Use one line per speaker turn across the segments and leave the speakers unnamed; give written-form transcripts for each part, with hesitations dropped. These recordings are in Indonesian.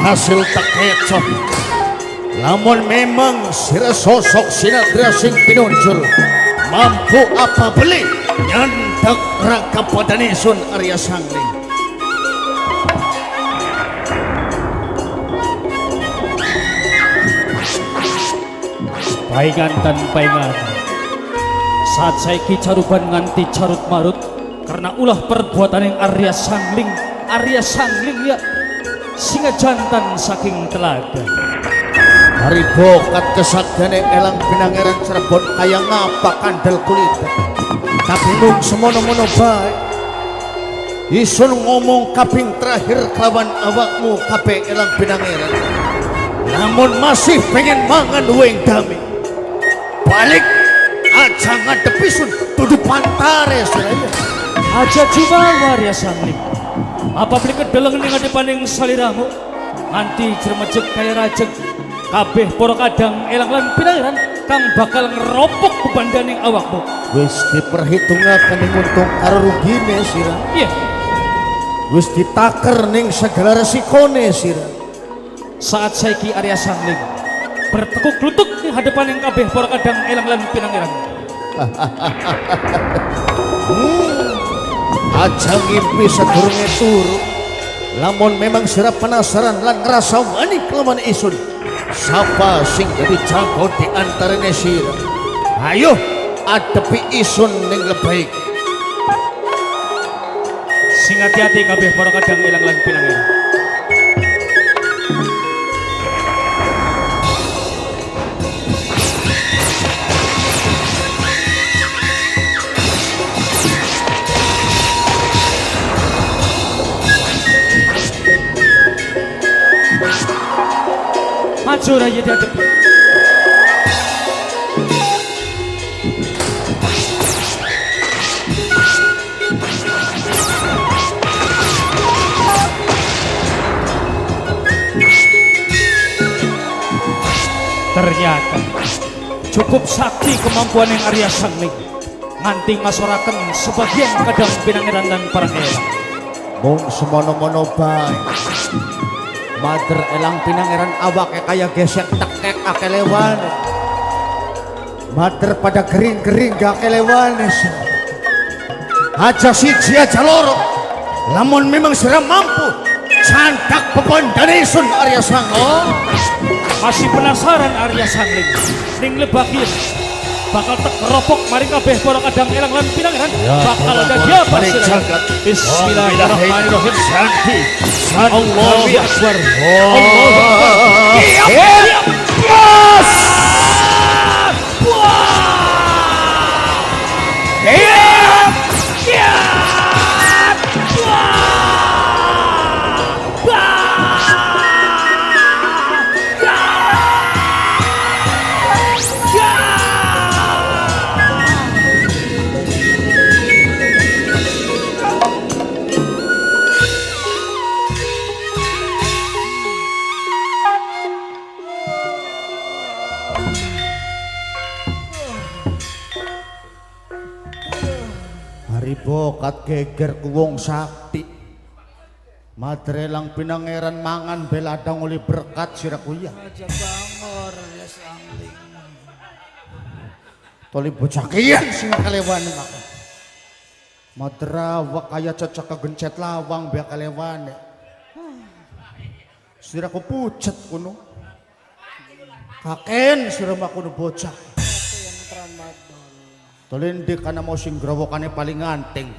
hasil tak kecok. Namun memang sira sosok sinatria sing pinunjul mampu apa beli nyandak rangka padanisun Arya Sangling.
Paingan dan paingan saat saiki caruban nganti carut marut karena ulah perbuatan yang Arya Sangling ya singa jantan saking telaga.
Hari bokat kesagane elang Pinangeran Cirebon kaya ngapa kandel kulit. Tapi mung semono-mono bae isun ngomong kaping terakhir kawan awakmu kape elang Pinangeran. Namun masih pengen mangan weng dami. Balik aja ngadepi sun tuduh pantare suraya.
Aja cuma Arya Sangling apa beli kedeleng ning ngadepaning saliramu nganti jermejeg kaya rajeg kabeh para kadang elang lan Pinangeran kang bakal ngeropok bebandaning awakmu.
Wis diperhitungaken ning untung karo rugine sira.
Iya.
Wis ditaker ning segala resikone sira.
Saat saiki Arya Sangling bertekuk lutut di hadapan yang kabeh para kadang elang lan Pinangeran.
Aja ngimpi sedurunge turu. Lamun memang sira penasaran lan ngrasa wani kelawan isun. Sapa sing jadi jago di antarane sira? Ayo adepi isun ning lebaik.
Sing hati-hati kabeh para kadang elang lan Pinangeran. Maju raya dihadapi. Ternyata cukup sakti kemampuan yang Arya Sangling nganti ngasoraken sebagian kadang Pinangeran dan para elang.
Mung semono-mono bae. Mader elang Pinangeran awake kaya gesek tekek akelewan. Mader pada kering-kering gak akelewan. Aja siji aja loro. Lamun memang sira mampu candak pepondane sun Arya Sangling.
Oh, masih penasaran Arya Sangling ning lebakin bakal tekeropok mari kabeh para kadang elang lan Pinangeran bakal dadi apa sira. Bismillahirrahmanirrahim.
Santi
Allahu Akbar.
Allahu Akbar.
Yes.
Bokat geger kuwong sakti. Mader elang Pinangeran mangan beladang oleh berkat sira kuya.
Aja bangor ya Sangling.
Toli bocah kian sing kalewan maka. Mader awak kaya cocok kegencet lawang be kalewan. Sira ku pucet kuno. Kaken sira makuno bocah.
Yang tramadol.
Tolindik kana mau sing growokane paling nganteng.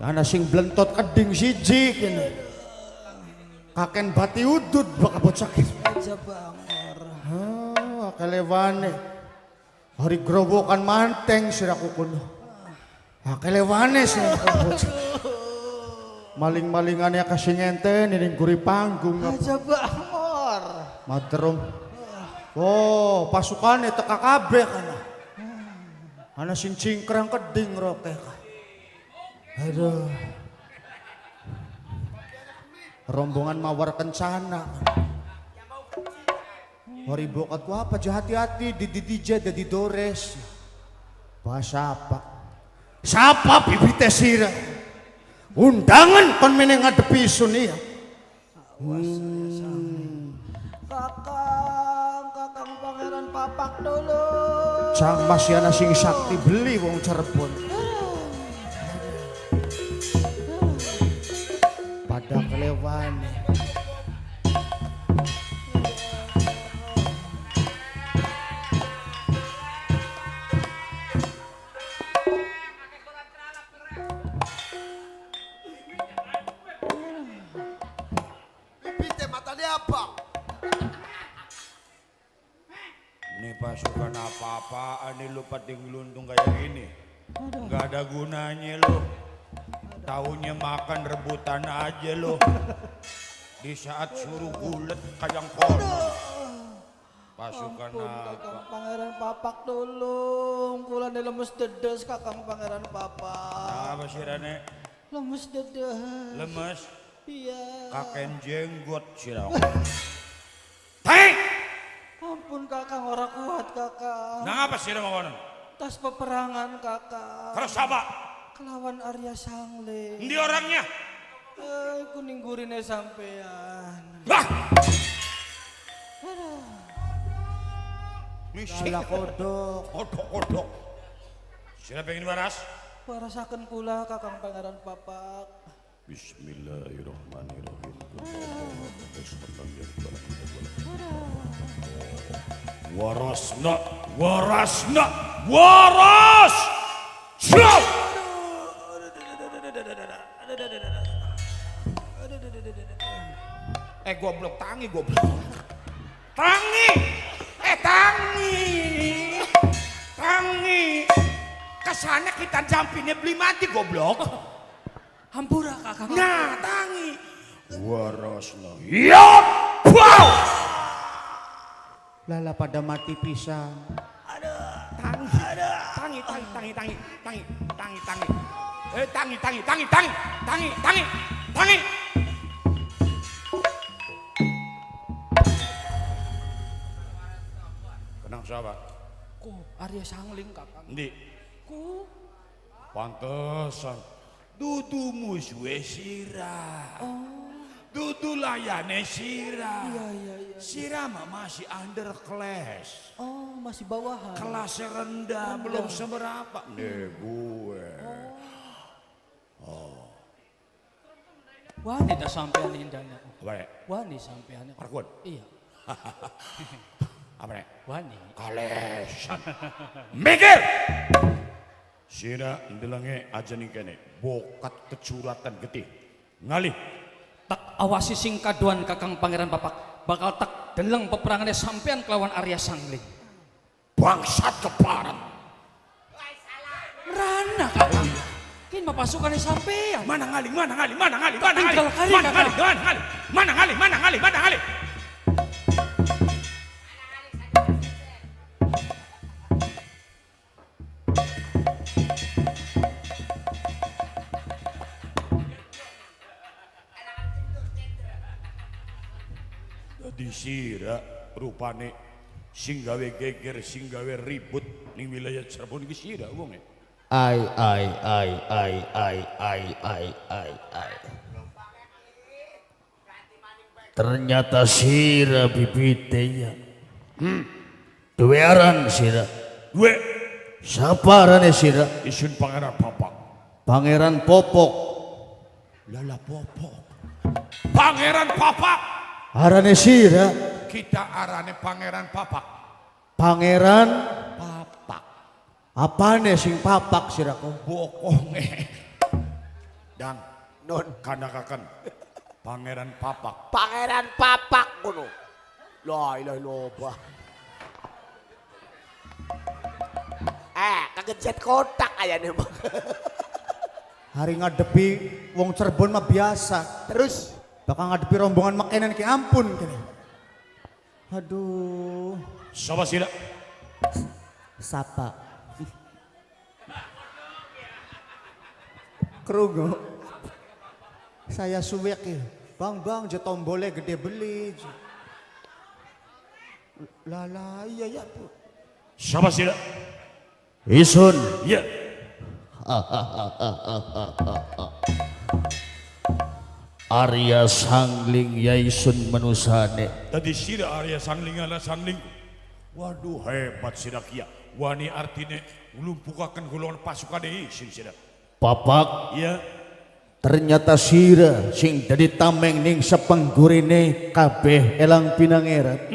Ana sing blentot keding siji kene. Kaken bati udut baka bocah ki.
Aja bangor.
Akelewane. Hari growokan manteng siraku kuno. Akelewane sing bocah. Maling-malingane kasing enten ning guri panggung.
Aja bangor.
Materong. Oh, pasukane teka kabeh kana. Ana sing cingkrang keding rokeh. Aduh. Rombongan mawar kencana. Hari bokat ku apa hati-hati di DJ di Dores. Bahasa apa? Siapa bibite sira? Undangan kon meneng ngadepi isun iya.
Kakang Pangeran Papak dulu.
Jang masih ana sing sakti beli wong Cirebon. Pada kelewan.
Bibitnya matanya apa?
Ini pasukan apa-apaan nih lu pada ngeluntung kayak gini. Gak ada gunanya lu. Taunya makan rebutan aja lu. Di saat suruh gulet kayang kono. Pasukan apa?
Kakang Pangeran Papak dulu. Kula nih lemes dedes Kakang Pangeran Papak.
Apa sih Rane?
Lemes dedes.
Lemes?
Iya.
Kaken jenggot sih dong. Teng!
Ampun Kakang, ora kuat Kakang.
Nah apa sih mau
Tas peperangan Kakang.
terus apa?
Kelawan Arya Sangling.
Ini orangnya?
Kuning gurine sampean.
Lah!
Salah kodok.
Kodok. Siapa pengen waras?
Parasaken kula Kakang Pangeran Papak.
Bismillahirrahmanirrahim. Waras! Siap! Goblok, tangi. Kesana kita jampinnya beli mati goblok.
Hampura Kakang.
Nah, tangi. Warasna. Yap! Wow!
Lala pada mati pisang.
Tangi. Tangi. Kenang siapa?
Ku Arya Sangling Kakang.
Ndi?
Ku
Pantesan. Dudu musuhe sirah. Dudu layane sirah.
iya.
Sirah mah masih under class.
Oh, masih bawahan.
Kelasnya rendah, belum seberapa. Nih gue.
Wani dah sampean indahnya.
Apa nih?
Wani sampean.
Parkun?
Iya.
Apa nih?
Wani.
Kalesan. Mikir! Sira ndelange aja nih kene. Bokat kecuratan getih. Ngalih.
Tak awasi sing kaduan Kakang Pangeran Papak. Bakal tak deleng peperangannya sampean kelawan Arya Sangling.
Bangsat keparat.
Rana Kakang. Kin pasukannya sampean.
Mana ngalih?
Tinggal kali, Kakak.
Mana ngalih? Jadi sira rupane sing gawe geger, sing gawe ribut ning wilayah Cirebon iki sira wong e.
Ai. Ternyata sira bibite ya. Duwe aran sira.
Gue
Siapa arane sira?
isun Pangeran Papak.
Pangeran Popok.
Lala Popok. Pangeran Papak.
Arane sira
Kita arane Pangeran Papak.
Pangeran
Papak.
apane sing papak sira kok?
Bokonge. Dan non kanakakan Pangeran Papak.
Pangeran Papak kuno. La ilaha illallah. Kagejet kotak aja nih bang.
Hari ngadepi wong Cirebon mah biasa.
Terus
Bakal ngadepi rombongan makanan ki ampun kene. Aduh,
Sapa sila?
sapa. Krungu. Saya suwek ya. Bang, je tombole gede beli. Lala, iya ya.
Sapa sila?
Isun.
Iya.
Arya Sangling Yaisun manusane.
Tadi sira Arya Sangling ala Sangling. Waduh hebat sira kia. Wani artine ulumpukakan golongan pasukan isin sira.
Papak
Iya.
ternyata sira sing dadi tameng ning sapanggurine kabeh elang pinangeran.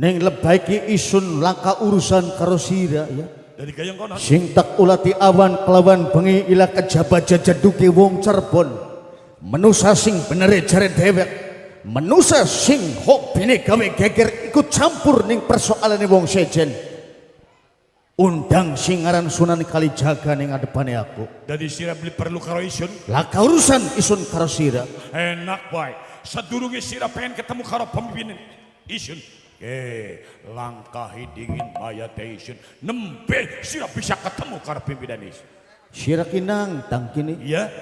Ning lebay ki isun langka urusan karo sira ya.
Dari gayang kono.
Sing tak ulati awan kelawan bengi ila kejaba jajaduke wong Cirebon. Menusa sing benere jare dewek, menusa sing hobine gawe geger ikut campur ning persoalane wong sejen. Undang sing aran Sunan Kalijaga ning ngadepane aku.
Dari sira beli perlu karo isun.
Laka urusan isun karo sira.
Enak bae. Sadurunge sira pengen ketemu karo pemimpin isun. Langkahi dingin mayat isun. Nembe sira bisa ketemu karo pimpinan isun.
Sira kinang tang kini.
Iya.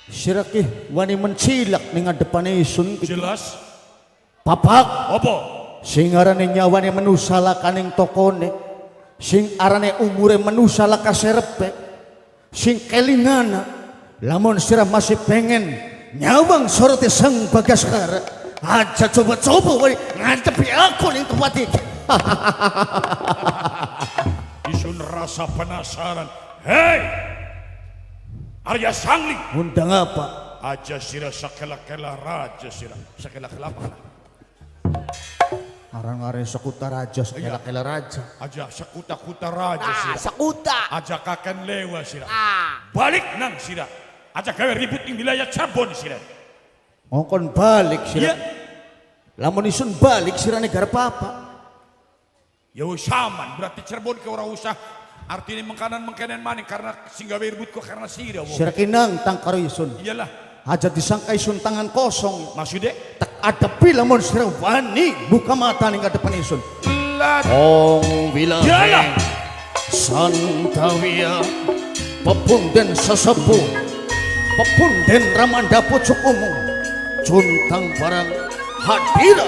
Sira ki wani mencilak ning ngadepane isun.
Jelas.
Papak
Apa?
sing arane nyawane menusa lakaning tokone, sing arane umure menusa laka serepek, sing kelingana lamun sira masih pengen nyawang soroti sang Bagaskara, aja coba-coba wani ngadepi aku ning tempat iki.
Isun rasa penasaran. Hei! Arya Sangling.
Undang apa?
Aja sira sakela-kela raja sira. Sakela-kela apa?
Arang-arang sekuta raja, sekela-kela raja.
Aja sekuta-kuta raja
Ah,
sira.
sekuta.
Aja kaken lewa sira.
Ah,
Balik nang sira. Aja gawe ribut ning wilayah Cirebon sira.
Ngongkon balik sira.
Iya.
Lamun isun balik sira negara papa.
Ya wis aman, berarti Cirebon ke ora usah artinya mengkanan maning karena sing gawe ribut ko karena sira.
Sira kinang tang karo isun.
Iyalah.
Aja disangka isun tangan kosong.
Maksudnya
Tak ada lamun sira wani buka mata ning ngadepan isun.
lah.
Ong wilayah
Yalah.
Santawia pepunden sesepuh pepunden Ramanda pucuk umum Juntang barang hadira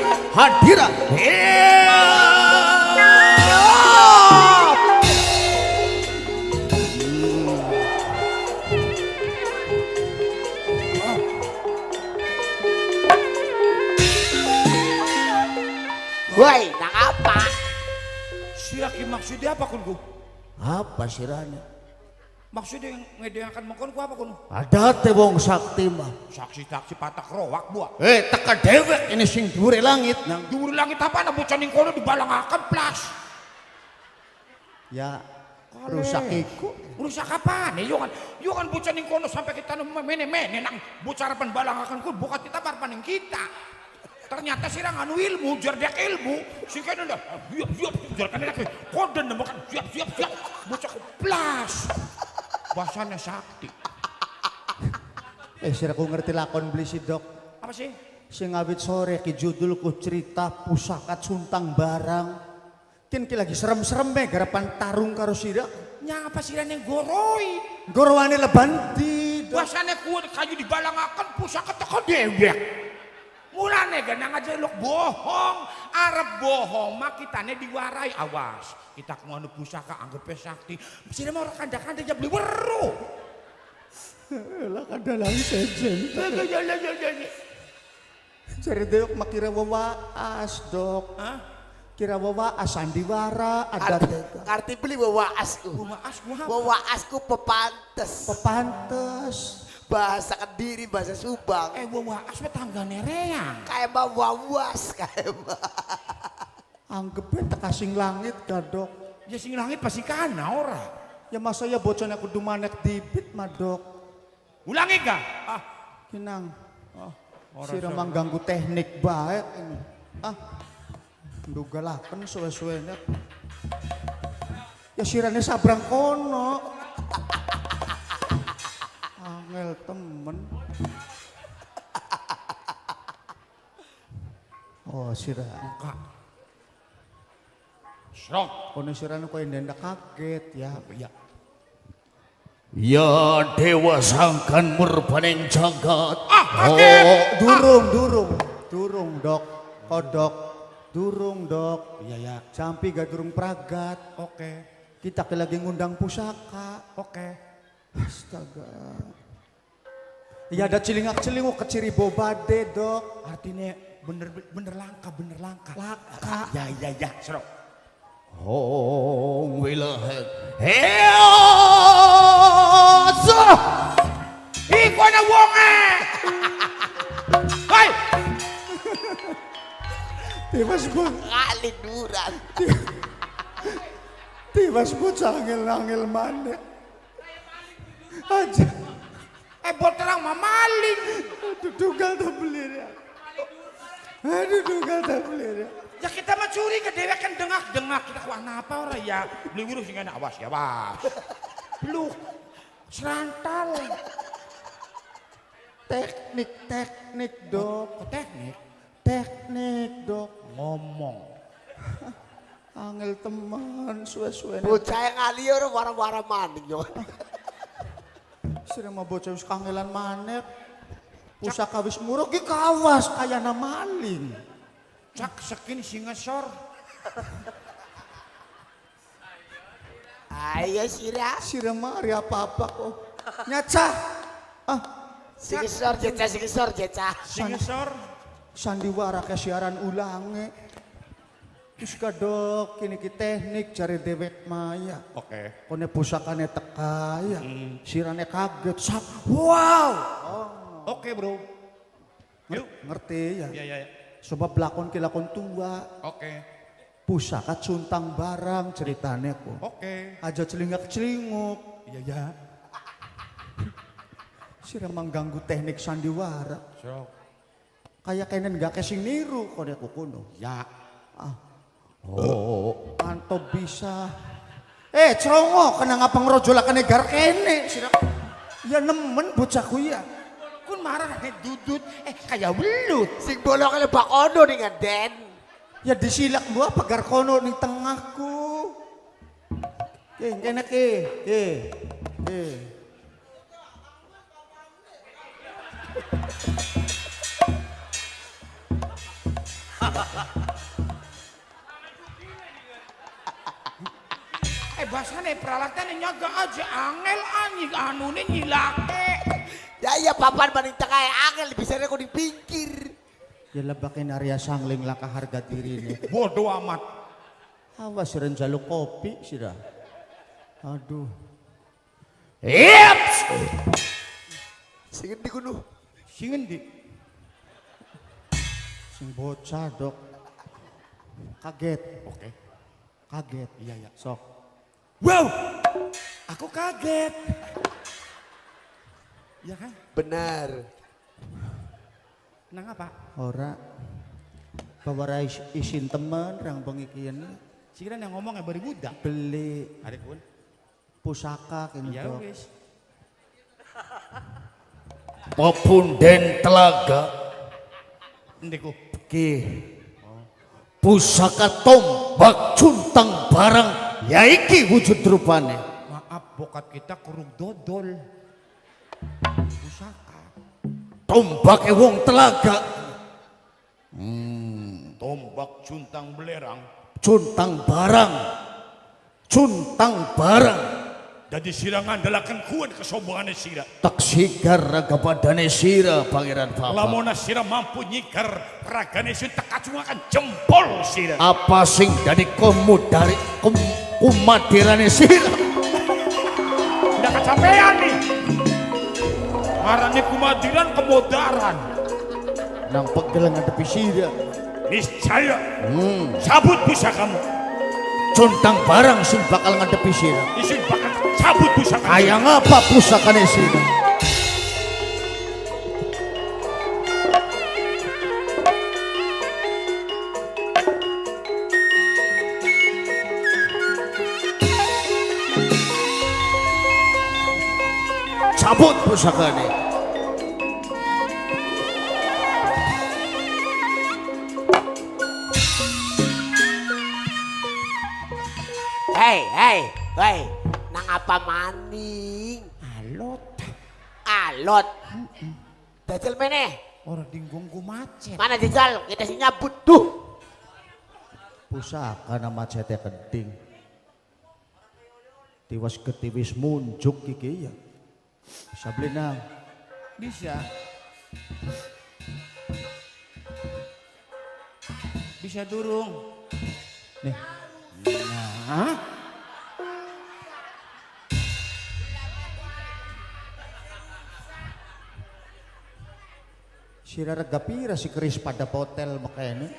woi, nang apa?
Sira ki maksudnya apa kun ku?
apa sirane
Maksudnya ngedeakan mengkon ku apa kun?
ada teh wong sakti mah
Saksi-saksi patak rowak buah.
teka dewek ini sing dhuwure langit nang
Dhuwur langit apa na bocah ning kono dibalangaken plas.
ya rusak iku
Rusak apaan? Yo kan bocah ning kono sampai kita mene-mene nang bocah harapan balangaken ku bukan kita harapan ning kita. Ternyata sirang anu ilmu, jardek ilmu, sing kene ndak. Siap, jar kene lagi. Koden nemokan siap. Bocah plas. Bahasanya sakti.
sira ku ngerti lakon beli sidok
Apa sih?
sing awit sore ki judulku cerita pusaka Suntang Barang kin ki lagi serem-serem garapan tarung karo sira
Nya apa sirane goroi?
gorowane lebanti
Bahasanya kuat kayu dibalangaken pusaka teko dewek. Mulane ganang aja lu bohong, arep bohong mak kitane diwarai awas. Kita ngono pusaka anggepe sakti. Sira mau kandak-kandak ya beli weru.
lah kadalang sejen cari deuk makira wawaas dok
Hah?
kira wawaas sandiwara ada tega
Ngerti beli wawaasku. Wawaasku pepantes.
pepantes
Bahasa Kediri, bahasa Subang.
Wawaas we tanggane reang.
Kayak mah wawas kayak mah.
anggepnya tekasing langit gadok
Ya sing langit pasti kana ora.
ya masa ya bocahnya kudu manek dibit madok
Ulangi ka?
kinang sira mangganggu teknik baik ini ndugalaken suwe-suwene ya sirane sabrang kono angel temen oh sira
Kak. Srong.
kono sirane koyo ndak kaget ya
Ya.
ya dewa sangkan murbaning jagat
kaget.
durung dok kodok durung dok
Iya ya.
sampai gak durung pragat
Oke.
kita lagi ngundang pusaka
Oke.
astaga Ya ada cilingak-cilinguk keciri bobade dok.
Artinya bener langka, bener langka.
Laka.
Ya, serok.
Hong wilahet.
Heozo! Iko na wonge! Hai!
Tiwas bun.
Kaliduran.
Tiwas bun sangil-angil mana. Aja.
Bol terang mamaling.
Aduh dugal tak beli ya. Aduh dugal tak beli ya.
Ya kita mah curi ke dewe kan dengak-dengak. Kita kuah apa orang ya? Beli urus dengan awas ya, awas. Peluk. Serantal.
Teknik dok.
Kok teknik?
Teknik dok.
Ngomong.
Angel teman suwe-suwe.
Bocah yang ngali orang warah-warah maning yo.
Sira mah bocah wis kangelan maneh. Pusaka wis murug ki kawas kayana maling.
Cak sekin singa sor.
Ayo sira.
Sira mah ari apa-apa kok. Nyacah. Ah,
Sikisor jeca.
Singa sor.
sandiwara ke siaran ulange. Terus kadok kini ki teknik cari dewek maya.
Oke.
Kone pusakane teka ya. Sirane kaget. Sak. Wow.
Oke, bro. Yuk.
Ngerti ya.
Ya.
Sebab lakon ki lakon tua.
Oke.
Pusaka cuntang barang ceritane kok.
Oke.
Aja celingak-celinguk.
Iya.
Sira mengganggu teknik sandiwara.
Serok.
Kayak kenen gak kesing niru kone kuno.
Ya.
Oh, mantap bisa. Cerongo kena ngapa ngerojolakan negar kene. Sira. Ya nemen bocahku ya.
Kun marah nih dudut. Kayak belut.
Sing bolong kali bakono nih Den.
Ya disilak gua pagar kono ning tengahku. Kene ke.
Bahasanya peralatannya nyaga aja angel anjing anu nih nyilake.
Ya papan maning tengah angel bisa kok di pinggir.
Ya lebakin area sangling laka harga diri nih.
Bodoh amat.
Awas sira njaluk kopi sira. Aduh.
Yeps.
Sing di kuno.
Sing endi?
Sing bocah dok. Kaget.
Oke.
Kaget.
Iya.
Sok.
Wow. Aku kaget. Ya kan?
Benar.
Nang apa?
Ora. Bawa isin teman rang pengikian
Sikiran yang ngomong yang bari budak.
beli
Hari pun.
pusaka kene
Ya
dok.
wis.
Pepunden telaga
Endiku.
ki pusaka tombak cuntang barang ya iki wujud rupane.
Maaf bokat kita kurung dodol. Pusaka.
Tombake wong telaga
Tombak cuntang belerang.
cuntang barang
Jadi sirangan dalakan kuat kesombongannya sira.
tak sigar raga badane sira pangeran papa.
Lamona sira mampu nyikar ragane sira tak kacungakan jempol sira.
Apa sing dari komudari kumadirane sira
Udah kecapean nih. Marane kumadiran kemodaran.
nang pegel ngadepi sira
Niscaya cabut bisa kamu.
cuntang barang sing bakal ngadepi sira.
Isin bakal cabut bisa kamu.
Ayang apa pusakane sira? Cabut pusakane.
Hei, nang apa maning? Alot. Dajal meneh.
Orang dinggungku macet.
Mana jajal? Kita sih nyabut tuh.
Pusaka nama cete keding. Tiwas ketiwis munjuk iki ya. Bisa beli nang.
Bisa. Bisa durung.
Nih.
Hah?
Si rarega pira si keris pada hotel makanya.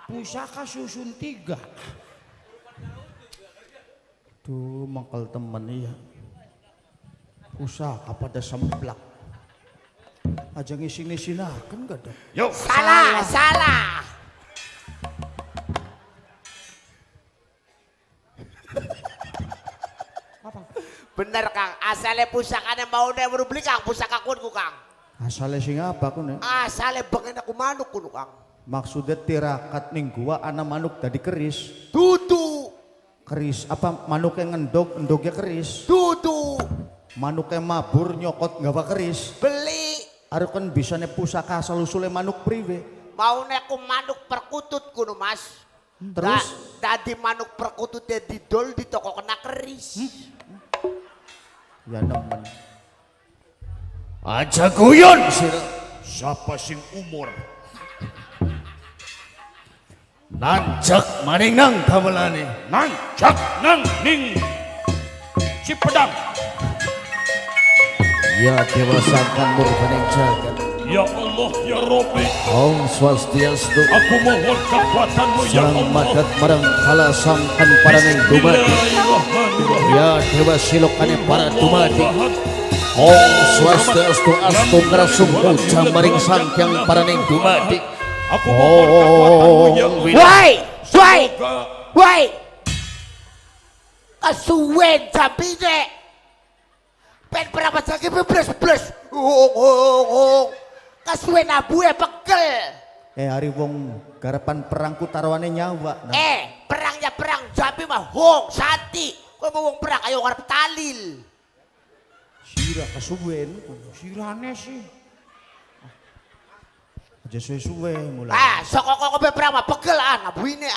Pusaka susun 3.
Tuh mangkal temen iya. Pusaka pada semplak. Aja ngisi-ngisinakan gak ada.
Yuk.
Salah. Bener Kang, asalnya pusakanya mau deh baru beli Kang, pusaka kunku Kang.
Asalnya sing apa ku nih?
Asalnya pengen aku manuk kuno Kang.
Maksudnya tirakat ning gua ana manuk tadi keris.
Tutu,
Keris apa manuk yang ngendog, endognya keris.
tutu,
Manuk yang mabur nyokot gawa keris.
beli.
Aduh kan bisa nih pusaka asal usulnya manuk priwe.
Mau aku manuk perkutut kuno Mas.
Terus?
Tadi manuk perkututnya didol di toko kena keris.
Ya nemen.
Aja guyon sira. Siapa sing umur?
Nanjak maning nang gamelane.
Nancak nang ning si pedang.
Ya dewa sangkan murkaning jagat.
Ya Allah ya Rabbi,
Om swastiastu.
aku mohon kekuatanmu ya
Sang
Allah.
madat marang kala sangkan paraning dumadi.
Bismillahirrahmanirrahim.
Ya dewa silokane para dumadi. Om swastiastu astu ngrasung ucap maring sangkyang paraning dumadi.
Aku mohon kekuatanmu ya Allah.
Woi, kesuwen jambine. Pen berapa lagi bebles. Kesuwen abu ya pegel.
Hari wong garapan perangku taruhane nyawa. Nah.
Perangnya perang jambi mah hong sati. Kowe mau wong perang ayo ngarep talil.
Sira kasuwen.
Sirane sih.
Aja suwe-suwe mulai.
Sok kok perang mah pegel nabuine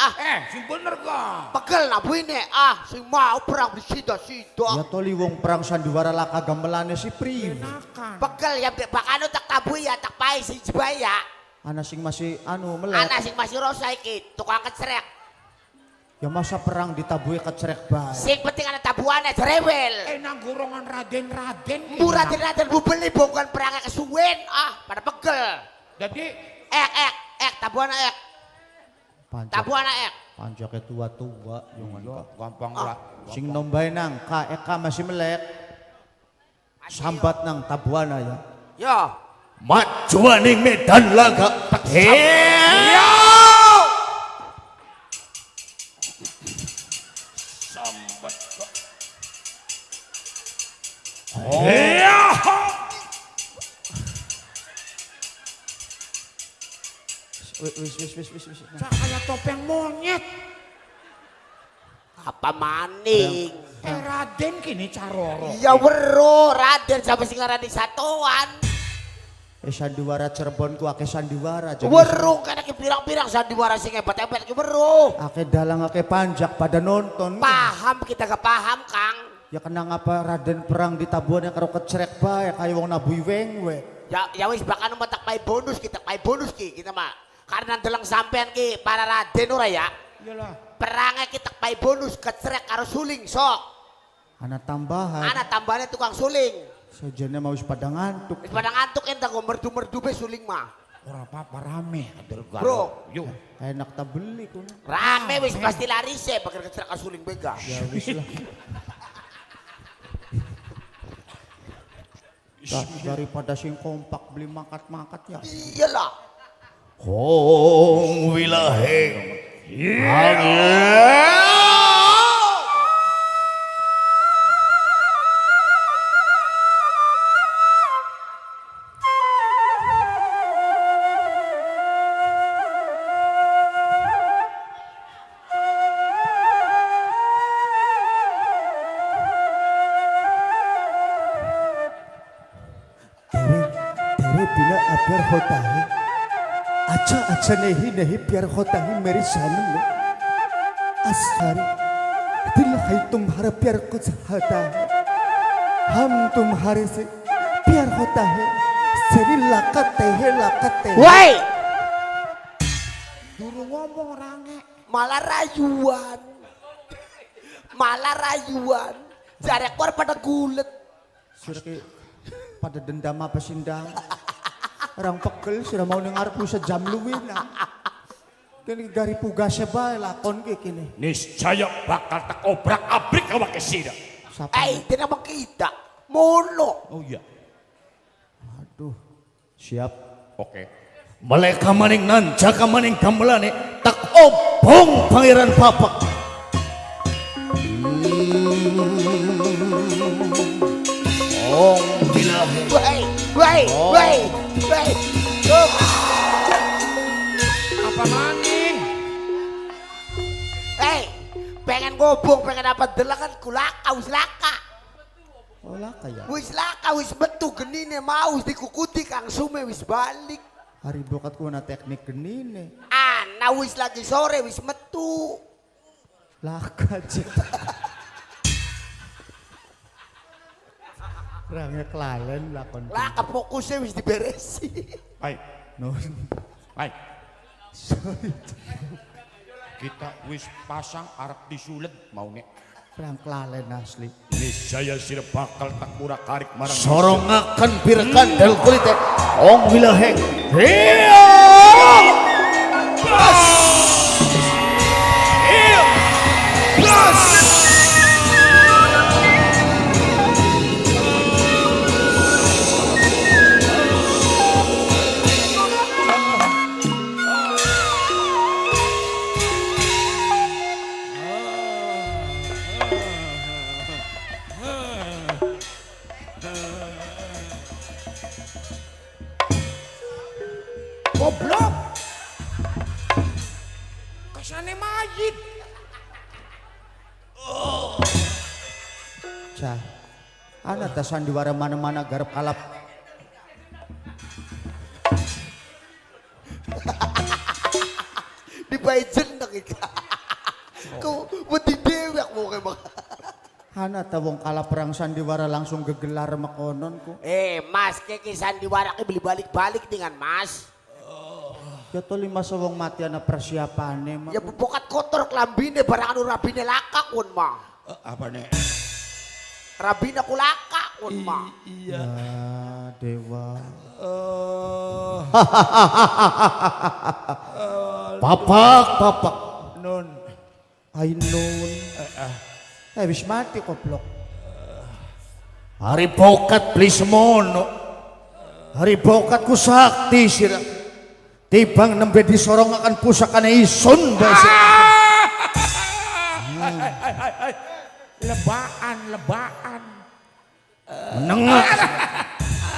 Sing bener ka.
Pegel nabuine sing mau perang sida-sida.
Ya toli wong perang sandiwara laka gamelane si priwe.
Pegel ya bakano tak tabu ya tak pai si jebaya.
Ana sing masih melek.
Anak sing masih rosa iki tukang kecrek.
Ya masa perang ditabui kecrek bae.
Sing penting ana tabuane jerewel.
Nang gorongan Raden.
Murah raden bubeli bukan perangnya kesuwen pada pegel.
Jadi
Tabuana
Pancake tua-tua yang
gampang lah.
sing nombae nang eka masih melek. Sambat nang tabuana ya.
Yo.
Majuaning medan laga.
Sambat ka.
Wis.
Kayak topeng monyet.
Apa maning?
Raden kini caroro.
Ya weruh raden sampai sing ngarani satuan.
Sandiwara Cirebon ku akeh sandiwara.
Weruh kan ki pirang-pirang sandiwara sing hebat-hebat ki weruh.
Akeh dalang akeh panjak pada nonton.
Paham kita gak paham Kang.
Ya kena ngapa Raden perang di tabuannya karo kecrek bae kaya wong nabui wengwe.
Ya wis bakal tak pay bonus kita mah. Karena deleng sampean ki para raden ora ya.
Iyalah.
Perangnya kita pay bonus kecrek karo suling sok.
Ana tambahan.
Ana tambahane tukang suling.
Sajane mau wis pada ngantuk.
Wis pada ngantuk entah kok merdu-merdu be suling mah.
Ora apa-apa rame.
Bro,
Yuk.
Enak tak beli kuno.
rame wis pasti lari se bakal kecrek karo suling bega.
Ya wis lah. Daripada sing kompak beli makat-makat ya.
Iyalah.
Hong wilahe. तेरे बिना प्यार होता है अच्छा नहीं प्यार होता है मेरी जानम असहारी दिल है तुम्हारा प्यार को चाहता है हम तुम्हारे से प्यार होता है seri lakate
Woi. Dulu ngomong orangnya malah rayuan. Jarek keluar pada gulet.
sudah kayak pada dendam apa sindang orang pegel sudah mau dengar sejam luwih nah kini dari pugasnya bae lakon kayak gini
Niscaya bakal tak obrak-abrik awak kesida.
siapa
Tidak mau kita. Mono.
Oh iya.
aduh siap
Oke.
Maleka maning nanjaka maning gamelane tak obong pangeran papak Ong bilahe
Woi.
Apa maning?
Pengen ngobong, pengen apa delangan kulaka, wis laka.
olah kaya
Wis laka, wis metu genine mau dikukuti Kang Sume wis balik.
hari bokat ko na teknik genine
Ana wis lagi sore wis metu.
laka cita rangnya kelalen lakon
Laka fokusnya wis diberesi.
Baik.
non
Baik. Kita wis pasang arep disulet mau nek.
rang kelalen asli
Niscaya sira bakal tak murah karik marang
sorongakan birkan del kulite ong wilaheng
Goblok. Kasane mayit.
cah anak ta sandiwara mana-mana garap kalap
Dibajen dak iki. Ku wedi dewek mau kayak bang.
anak ta wong kalap perang sandiwara langsung gegelar makonon ku
Mas keki sandiwara ke beli balik-balik dengan Mas.
ya to lima sawong mati ana persiapane mah
Ya bukat kotor kelambine barang anu rabine laka kun mah.
Apa nek?
Rabine ku laka kun mah.
ya dewa papak
Non.
ay nun wis mati koplok hari bokat please mono hari bokat ku sakti sira tibang nembe disorong akan pusakane isun basi
Lebaan.
menengah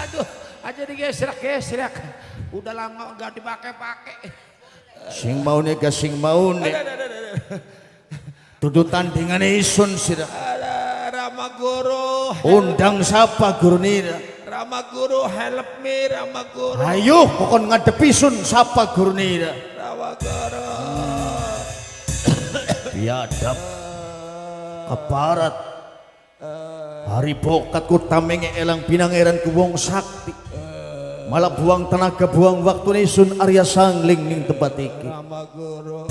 Aduh, aja digesrek-gesrek. Udah lama enggak dipakai-pakai.
sing maune ga sing maune tuduh tandingane isun sira
Rama Guru,
undang sapa gurunira
Rama Guru, help me Rama Guru.
ayo pokon ngadepi isun sapa gurunira
Rama Guru.
biadab keparat hari bokat ku tamenge elang pinangeran ku wong sakti malah buang tenaga buang waktu isun Arya Sangling ning tempat iki
Rama Guru.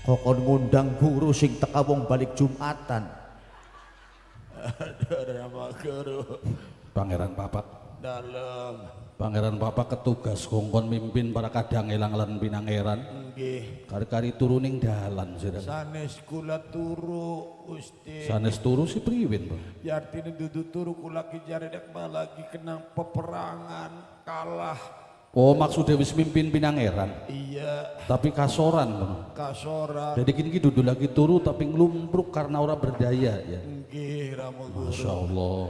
kokon ngundang guru sing teka wong balik Jumatan
Rama Guru.
Pangeran Papak.
Dalam.
Pangeran Papak ketugas kongkon mimpin para kadang elang lan pinangeran.
Nggih.
Kari-kari turuning dalan sira.
Sanes kula turu Gusti.
Sanes turu si priwin, Bang.
Ya artinya dudu turu kula ki jaredek mah lagi kena peperangan kalah.
Oh, maksudnya wis mimpin pinangeran.
Iya,
Tapi kasoran, Bang.
kasoran.
Jadi kini dudu lagi turu tapi ngelumpruk karena ora berdaya ya.
Nggih Rama Guru.
Masya Allah.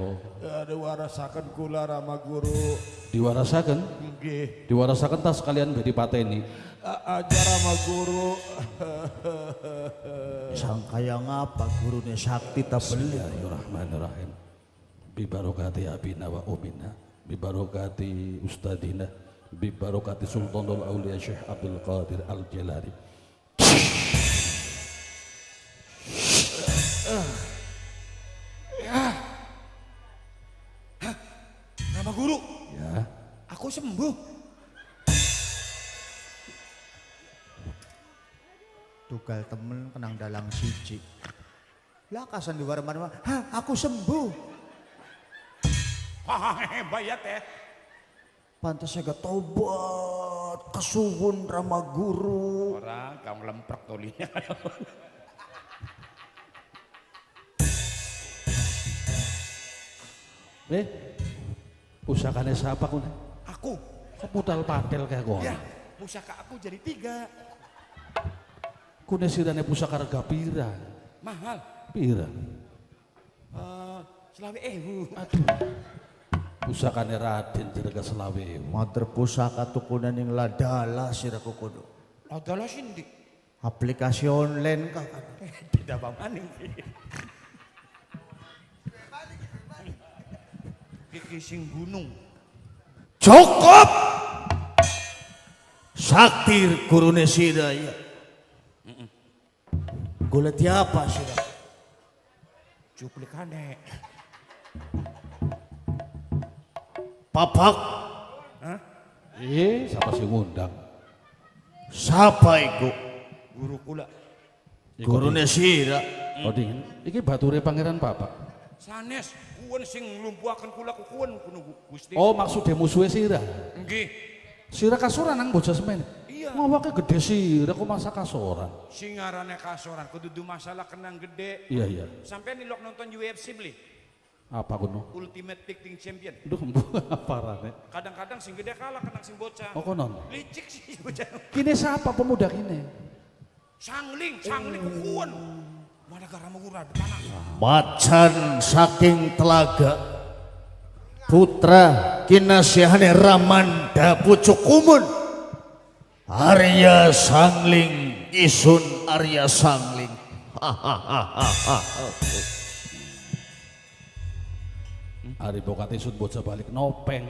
Ada warasakan kula Rama Guru.
Diwarasakan,
Nggih.
diwarasakan tas sekalian bedi pateni.
Aja Rama Guru.
sangkaya ngapa gurune sakti ta beli
Bismillahirrahmanirrahim. Bibarokati abina wa umina. Bibarokati ustadina.
bi barokati Sultanul Aulia Syekh Abdul Qadir Al Jalari.
Rama Guru,
Ya,
aku sembuh.
Tugal temen kenang dalang siji. Lah kasan di warman, aku sembuh.
Bayat ya.
Pantas saya gak tobat, kesuwun Rama Guru.
Orang kamu lemprak tolinya.
pusakane siapa kune?
Aku,
Kok putal padel kayak gua?
ya, pusaka aku jadi 3.
Kune sirane pusaka rega pira?
Mahal.
Pira?
Selawe
Aduh. Pusakane Raden jerega selawe.
Mater pusaka tukunan yang ladala siraku kudu.
Adalah sindi.
Aplikasi online kah?
Tidak maning. Kikising gunung.
Cukup! Saktir gurune sira ya.
Golek apa sira?
Cuplikane.
Papak. Siapa sih ngundang? Siapa iku?
Guru kula.
Gurune sira. Oh dingin. Iki bature Pangeran Papak.
Sanes, kuwen sing nglumpuhaken kula kuwen kuno Gusti.
Oh maksudnya musuhnya sira.
Nggih.
Sira kasoran nang bocah semen.
Iya.
Ngawake gede sira kok masa kasoran.
Sing ngarane kasoran kudu masalah kenang gede.
Iya.
Sampai nilok nonton UFC beli.
Apa kuno?
Ultimate Fighting Champion.
Duh, parane.
Kadang-kadang sing gede kalah kenang sing bocah.
Oh konon.
Licik sih bocah.
Kini siapa pemuda kini?
Sangling kuwen. Mana gara mau ada tanah.
Macan saking telaga putra kinasihane Ramanda pucuk umun Arya Sangling isun Arya Sangling. Ari bokate isun bocah balik nopeng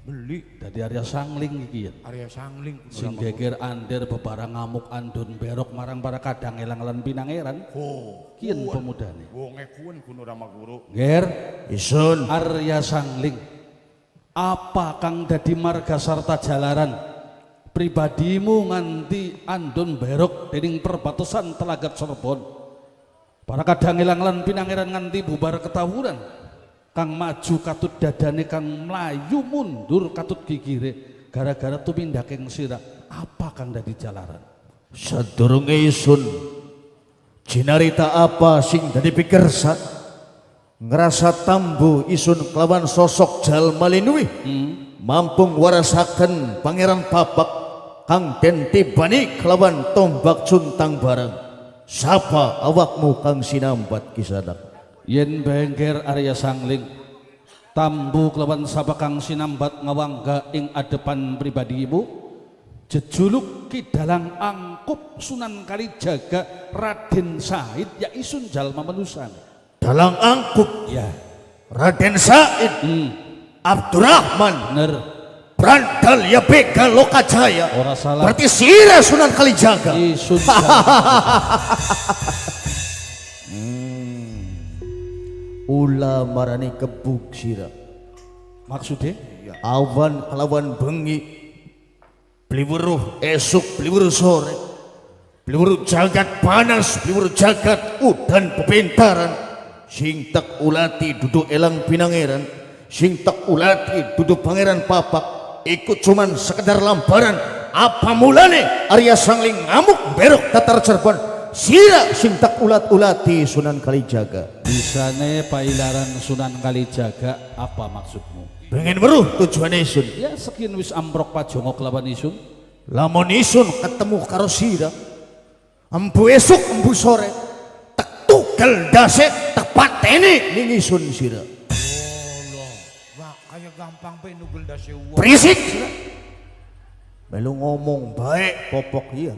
Beli
dadi Arya Sangling iki ya.
Arya Sangling.
Sing geger ander bebarang ngamuk andun berok marang para kadang elang lan pinangeran.
Oh,
Kian pemudane.
wonge kuwen kuno Rama Guru.
Ger isun Arya Sangling. Apa kang dadi marga sarta jalaran pribadimu nganti andun berok dening perbatasan Telagat Sorbon. Para kadang elang lan pinangeran nganti bubar ketawuran. Kang maju katut dadane kang mlayu mundur katut gigire gara-gara tumindak ing sira. Apa kang dadi jalaran? Sadurunge isun jinarita apa sing dadi pikersa ngerasa tambu isun kelawan sosok jalma linuwi mampung warasaken Pangeran Papak kang den tibani kelawan tombak cuntang barang. Sapa awakmu kang sinambat kisanak? Yen bengker Arya Sangling tambu kelawan sapa kang sinambat ngawangga ing adepan pribadimu jejuluk Ki Dalang Angkup Sunan Kalijaga Raden Said ya isun jalma manusan. Dalang Angkup ya Raden Said Abdurrahman bener Brandal ya Bega Lokajaya. Ora salah. Berarti sira Sunan Kalijaga. Isun Ula marani kebuk sira. Maksudnya? Awan kelawan bengi bliweruh esuk bliweruh sore bliweruh jagat panas bliweruh jagat udan pepentaran sing tak ulati duduk elang pinangeran sing tak ulati duduk Pangeran Papak ikut cuman sekedar lambaran. Apa mulane Arya Sangling ngamuk berok tatar Cirebon sira sing tak ulat-ulati Sunan Kalijaga. Bisane pailaran Sunan Kalijaga apa maksudmu? Pengen weruh tujuane isun. Ya sekian wis amprok pajongo kelawan isun. Lamun isun ketemu karo sira embu esuk embu sore tak tugel dase tak pateni ning isun sira.
Wah, kayak gampang pe nugel dase wong.
Berisik sira. Melu ngomong baik popok iya.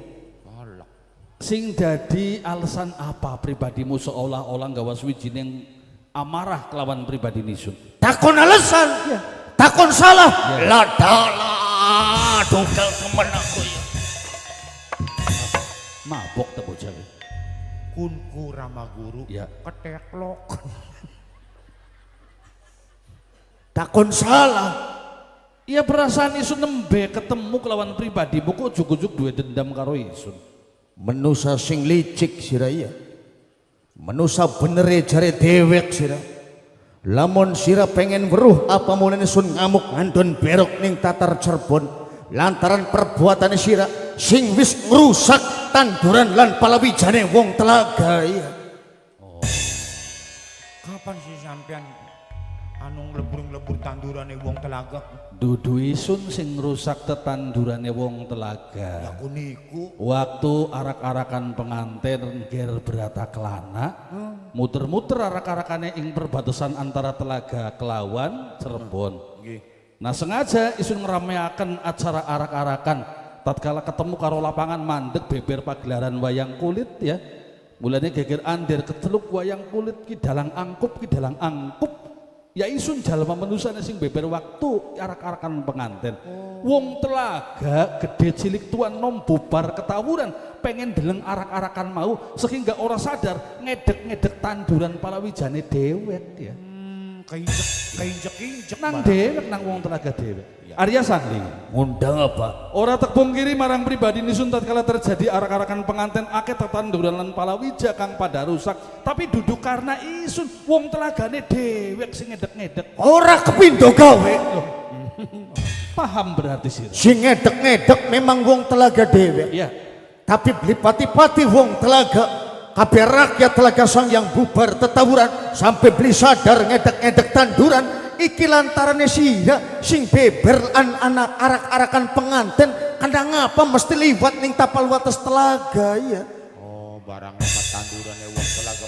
Sing dadi alasan apa pribadimu seolah-olah gawa swijining amarah kelawan pribadi nisun? Takon alasan, takon salah, ladala. tunggal temen aku ya.
Mabok ta bocah.
Kunku Rama Guru
Ya.
keteklok.
Takon salah.
Iya perasaan isun nembe ketemu kelawan pribadimu kok ujug-ujug duwe dendam karo isun.
Menusa sing licik sira ya. Menusa benere jare dewek sira. Lamun sira pengen weruh apa mulane sun ngamuk ngandon berok ning Tatar Cirebon lantaran perbuatan sira sing wis ngrusak tanduran lan palawijane wong Telaga ya.
Kapan sih sampean anu nglebur-nglebur tandurane wong Telaga?
Dudu isun sing ngrusak tetandurane wong Telaga.
Aku niku
Waktu arak-arakan pengantin ger berata kelana, muter-muter arak-arakane ing perbatasan antara Telaga kelawan Cirebon.
nggih.
Nah sengaja isun ngerameaken acara arak-arakan tatkala ketemu karo lapangan mandek beber pagelaran wayang kulit ya. Mulane geger andir keceluk wayang kulit ki dalang angkup. Ya isun jalma manusane sing beber waktu arak-arakan pengantin. Wong Telaga gede cilik tuan nom bubar ketawuran pengen deleng arak-arakan mau sehingga ora sadar ngedek-ngedek tanduran palawijane dewek ya.
Keinjek-injek
Nang dewek nang wong Telaga dewek. Arya Sangling
Ngundang apa?
ora tek pungkiri marang pribadi nisun tatkala terjadi arak-arakan pengantin akeh tetanduran lan palawija kang pada rusak tapi duduk karena isun wong Telagane dewek sing ngedek-ngedek.
Ora kepindo gawe.
Paham berarti sih.
Sing ngedek-ngedek memang wong Telaga dewek.
Ya.
Tapi beli pati-pati wong Telaga, kabeh rakyat Telaga sang yang bubar tetawuran sampai beli sadar ngedek-ngedek tanduran iki lantarane sira sing beber anak arak-arakan pengantin kandang ngapa mesti liwat ning tapal wates Telaga ya.
Oh, barang apa tandurane wong Telaga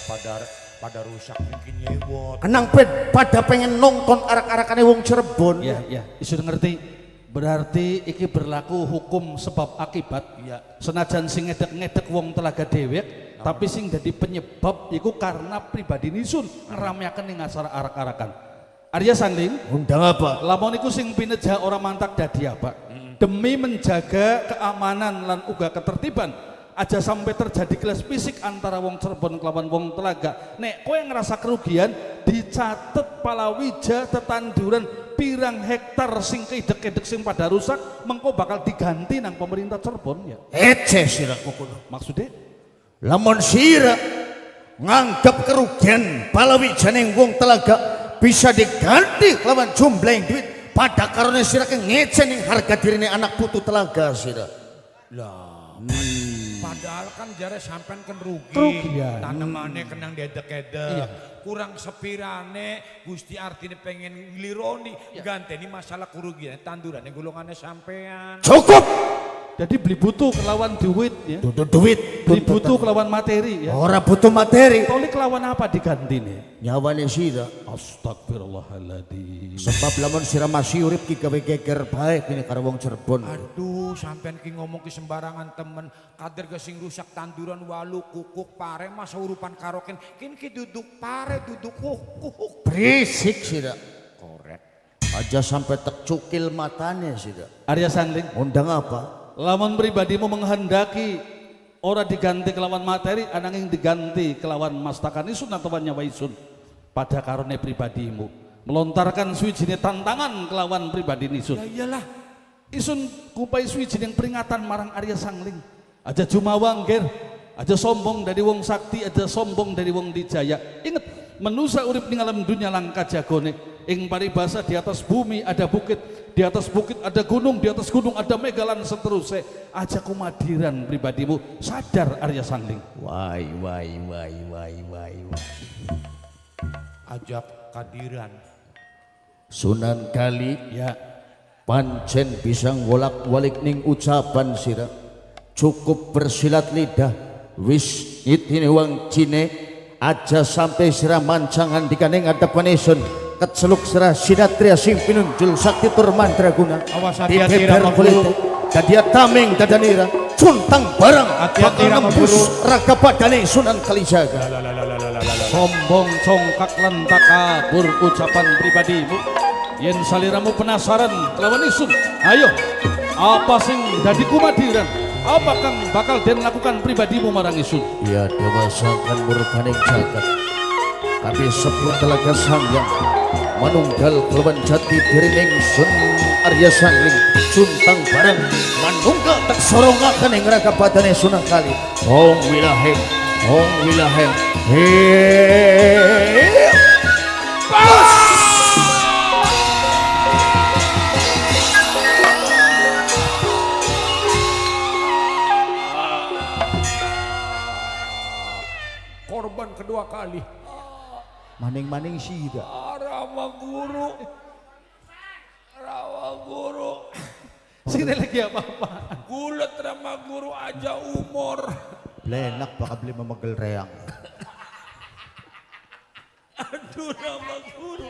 pada rusak mungkin nyewot.
Kenang pada pengen nonton arak-arakane wong Cirebon.
Ya, isun ngerti. Berarti iki berlaku hukum sebab akibat.
Ya.
Senajan sing ngedek-ngedek wong Telaga dewek, tapi sing dadi penyebab iku karena pribadi nisun ngerameaken ning acara arak-arakan. Arya Sangling,
Undang apa?
lamun iku sing pineja ora mantak dadi apa? Demi menjaga keamanan lan uga ketertiban, aja sampai terjadi kelas fisik antara wong Cirebon kelawan wong Telaga. Nek kowe ngerasa kerugian, dicatet palawija tetanduran pirang hektar sing keidek-kedek sing pada rusak mengko bakal diganti nang pemerintah Cirebon ya.
Ece sira kukuno.
Maksudnya
Lamun sira nganggap kerugian palawijane wong Telaga bisa diganti lawan jumlah duit pada karena sira ke ngece ning harga dirine anak putu Telaga sira.
Lah. Padahal kan jare sampean kan rugi.
Kerugian.
Tanemane kenang dedek-dedek. Kurang sepirane Gusti artine pengen nglironi ganteni masalah kerugian tandurane golongane sampean.
Cukup.
jadi beli butuh kelawan duit ya.
Dudu duit,
Beli butuh kelawan materi ya.
ora butuh materi.
Toli kelawan apa diganti nih?
Nyawane sira.
Astagfirullahaladzim.
Sebab lamun sira masih urip ki gawe geger baik ini karo wong Cirebon.
Aduh, sampean ki ngomong ki sembarangan temen. Kader ge sing rusak tanduran walu kukuk pare masa urupan karoken. Kin ki duduk pare duduk kukuk.
Berisik sira.
Korek.
Aja sampai tercukil matanya sira.
Arya Sandling,
Undang apa?
lamun pribadimu menghendaki ora diganti kelawan materi, ananging diganti kelawan mastakan isun atau nyawa isun pada karone pribadimu melontarkan suwijine tantangan kelawan pribadi isun.
Ya iyalah.
Isun kupai suwijine peringatan marang Arya Sangling. Aja jumawang ger, aja sombong dari wong sakti, aja sombong dari wong dijaya. Ingat, manusia urip ning alam dunia langka jagone. Ing paribasa di atas bumi ada bukit, di atas bukit ada gunung, di atas gunung ada megalan seterusnya. Aja kumadiran pribadimu, sadar Arya Sangling.
Wai.
Ajak kadiran.
Sunan Kali
Ya,
pancen bisa wolak-walik ning ucapan sira. Cukup bersilat lidah wis itine wong Cine aja sampai sira mancangan dikane ngadepan isun keceluk sira sinatria sing pinunjul sakti tur mandraguna.
Awas hati-hati,
dibeber
Rama
kulit
Guru.
dadia tameng dadanira cuntang barang
Hati-hati,
bakal
Rama
nembus
Guru.
raga badane Sunan Kalijaga.
sombong congkak lan takabur ucapan pribadimu. Yen saliramu penasaran kelawan isun, ayo apa sing dadi kumadiran? Apa kang bakal den lakukan pribadimu marang isun?
Ya dewasakan murbaning jagat. Kami sebut telaga sangyang manunggal kelawan jati dirining Sun Arya Sangling Suntang barang manunggal tak sorongaken ing raga badane Sunan Kali. Ong wilaheng
Korban kedua kali.
Maning-maning sida.
Rama Guru.
Sini lagi apa-apa.
Gulat Rama Guru aja umur.
Blenak baka beli memegel reang.
Aduh Rama Guru.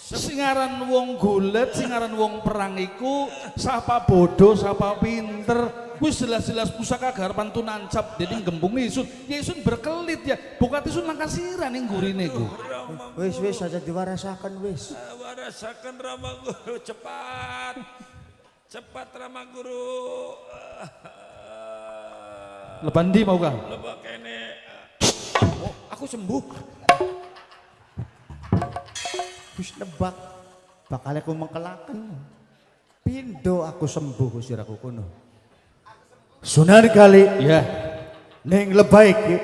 Singaran wong gulet, singaran wong perang iku sapa bodoh, sapa pinter. Wis jelas-jelas pusaka garpan tu nancap dening gembung isun. Ya isun berkelit ya. Bukat isun langkasiran ning gurine ku.
Wis aja diwarasakan wis.
Warasakan Rama Guru cepat. Cepat Rama Guru.
Lebandi mau kah?
Lebak kene. Oh, aku sembuh.
Wis nebak bakal aku mengkelaken. Pindo aku sembuh Gusti Raku kuno.
Sunan Kali
Ya.
ning lebay ki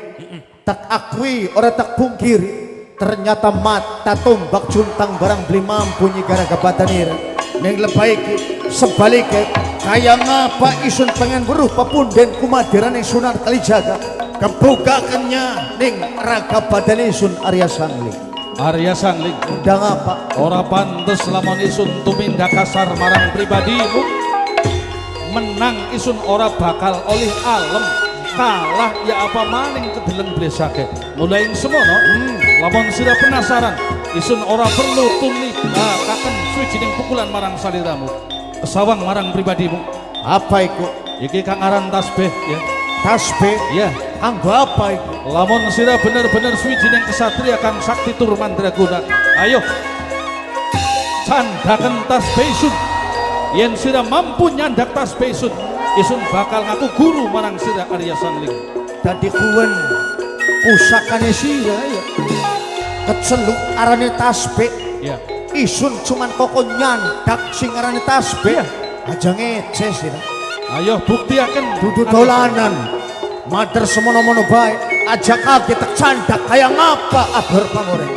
tak akui ora tak pungkiri ternyata mata tombak juntang barang beli mampu nyigara kebatanir ning lebay ki sebaliknya kaya ngapa isun pengen weruh pepunden kumadiran ning Sunan Kalijaga kebukakannya ning raga badan isun Arya Sangling.
Arya Sangling.
Undang apa?
Ora pantes lamun isun tumindak kasar marang pribadimu. Menang isun ora bakal oleh alam, kalah ya apa maning kedeleng blesake. Mulai semono, lamun sira penasaran, isun ora perlu kaken suwijining pukulan marang saliramu. Kesawang marang pribadimu.
Apa iku?
Iki kang aran tasbih ya.
Tasbih?
Ya,
Anggo apa iku?
lamun sira bener-bener suwijining kesatria kang sakti tur mandraguna. Ayo candaken tasbih isun. Yen sira mampu nyandak tasbih isun bakal ngaku guru marang sira Arya Sangling.
Dadi kuwen pusakane sira ya. Keceluk arane tasbih.
Ya.
Isun cuman koko nyandak sing arane tasbih. Aja ngece sira.
Ayo buktiaken
Dudu dolanan. Mater semono-mono bae. Aja kaget tak candak kaya ngapa abar pamore.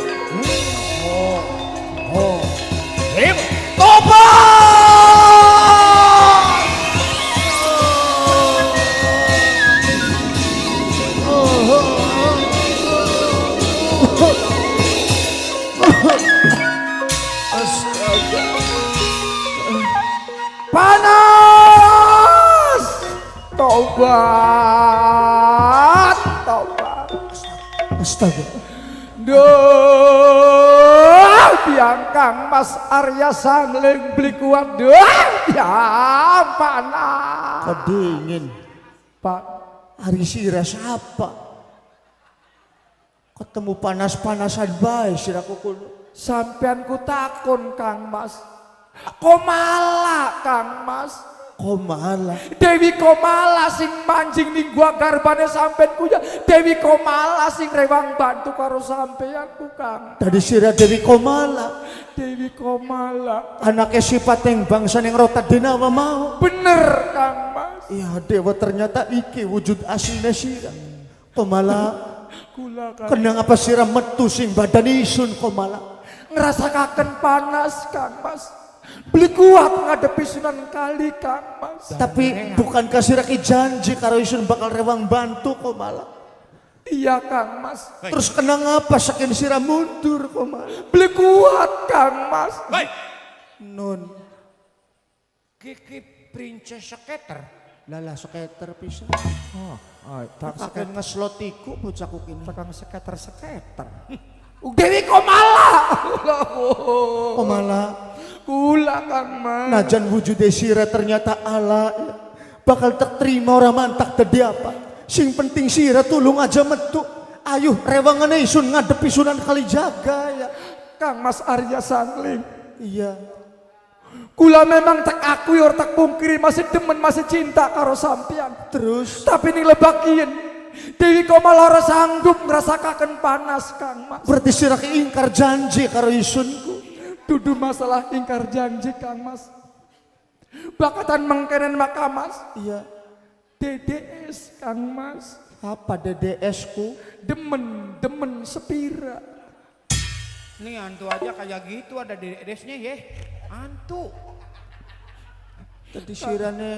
Panas! Tobat!
Astaga.
Duh, biangkang Mas Arya Sangling beli kuat. Duh, ya panas.
Kedingin.
Pak,
Ari sira siapa? Ketemu panas-panasan bae siraku kuno.
sampean ku takon Kang Mas. Komala Kang Mas.
Komala.
Dewi Komala sing manjing ning gua garbane sampean ku ya. Dewi Komala sing rewang bantu karo sampean ku Kang.
Tadi sira Dewi Komala.
Dewi Komala.
Anaknya sifat yang bangsa yang rota dinawa mau.
Bener Kang Mas.
Ya dewa ternyata iki wujud aslinya sira. Komala.
Kula Kang.
Kenang apa sira metu sing badan isun Komala.
Ngerasakaken panas Kang Mas. Beli kuat ngadepi Sunan Kali Kang Mas.
Tapi bukankah sira ki janji karo isun bakal rewang bantu Komala?
Iya Kang Mas.
Terus kenang apa saking sira mundur Komala?
Beli kuat Kang Mas.
Nun.
Kiki Princess Skater.
Lala seketer pisan.
Tak
Akan ngeslotiku bocahku kini.
Tukang seketer. Dewi Komala.
Komala.
Kula Kang Mas.
Najan wujudnya sira ternyata ala. Bakal tak terima orang mantak tadi apa. Sing penting sira tulung aja metu. Ayuh rewangan isun ngadepi Sunan Kalijaga ya.
Kang Mas Arya Sangling.
Iya.
Kula memang tak akui or tak pungkiri masih demen masih cinta karo sampean.
Terus
Tapi ning lebakien Dewi Komala ora sanggup ngrasakaken panas Kang Mas.
berarti sira ingkar janji karo isunku.
Dudu masalah ingkar janji Kang Mas. Bakatan mengkenen maka Mas.
Iya.
DDS Kang Mas.
Apa DDS ku?
Demen sepira.
Nih antu aja kayak gitu ada DDS-nya ya. Antu.
Tadi sirane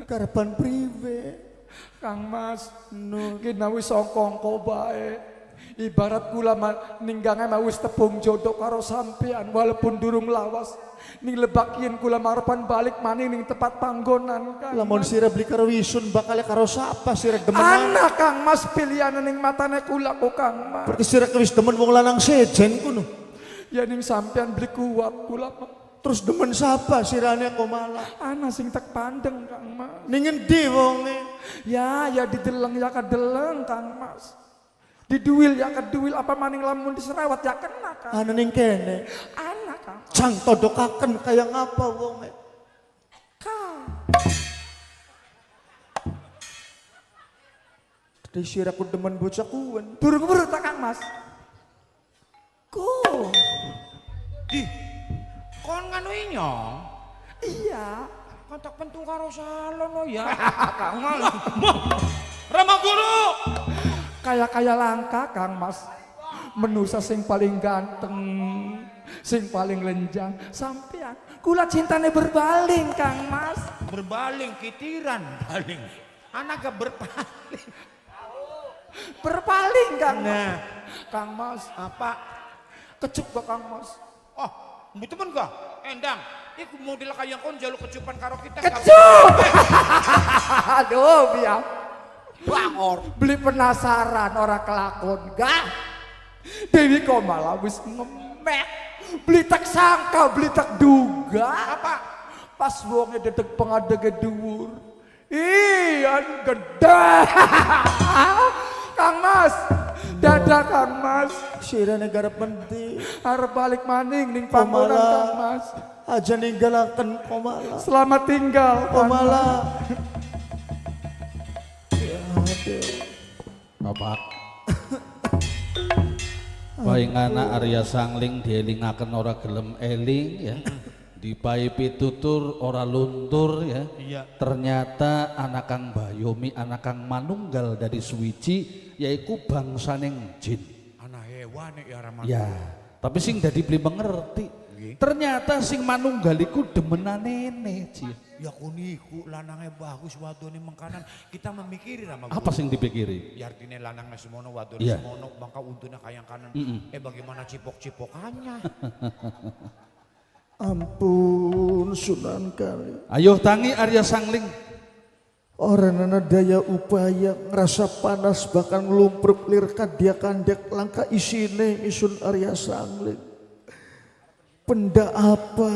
karapan priwe.
Kang Mas, kena wis songkong bae. Ibarat kula ninggange wis tepung jodoh karo sampean walaupun durung lawas. Ning lebakien kula marepan balik maning ning tempat panggonan Kang.
Lamun
Mas.
sira beli karo isun bakal karo sapa sira demen.
Anak Kang Mas pilihan ning matane kula kok Kang Mas.
Berarti sira wis demen wong lanang sejen kuno.
Ya ning sampean beli kuat kula
Terus demen sapa sirane Komala?
ana sing tak pandeng Kang Mas.
Ning endi wonge?
Ya dideleng ya kadeleng Kang Mas. Diduil ya keduil apa maning lamun diserawat ya kena Kang.
Ana ning kene.
Ana Kang.
Jang todokaken kaya ngapa wonge? Tadi siraku demen bocah kuwen.
Durung urut ta Kang Mas. Ko.
Kon nganu inyong.
Iya.
Kontak pentung karo salon lo ya. Kang malah. Rama Guru.
Kaya langka Kang Mas. Menusa sing paling ganteng, sing paling lenjang sampean. Kula cintane berbaling Kang Mas.
Berbaling kitiran baling. Anak gak berpaling.
Berpaling Kang Mas.
Nah,
Kang Mas,
apa?
kecup kok Kang Mas.
Oh, bu temen gak? Endang. Iku model kayak kon jaluk kecupan karo kita.
Kecup. Aduh, biar.
Bangor.
Beli penasaran orang kelakon gak? Dewi Komala wis ngemek. Beli tak sangka, beli tak duga.
Apa?
Pas wonge dedek pengadege dhuwur. Iya gede. Kang Mas, dadah Kang Mas.
Sirane garap endi?
Arep balik maning ning panggonan Kang Mas.
Aja ninggalaken Komala.
Selamat tinggal Kang Mas.
Komala.
Bapak. Baingana Arya Sangling dielingaken ora gelem eling ya. Dipai pitutur ora luntur ya.
Iya.
Ternyata anak kang bayomi anak kang manunggal dari suwiji yaiku bangsaning jin.
Anak hewan ya Rama.
Ya, tapi sing dadi beli mengerti. Ternyata sing manunggal iku demenane Ci.
Ya kuniku lanangnya bagus wadone mengkanan kita memikiri Rama.
Apa sing dipikiri?
Ya artinya lanangnya semono wadone
Iya.
semono bangka untuna kayang kanan. Bagaimana cipok-cipokannya?
Ampun Sunan Kali.
Ayo tangi Arya Sangling.
Orang nana daya upaya ngerasa panas bahkan ngelumpruk lir kadia kandek langka isine isun Arya Sangling. Benda apa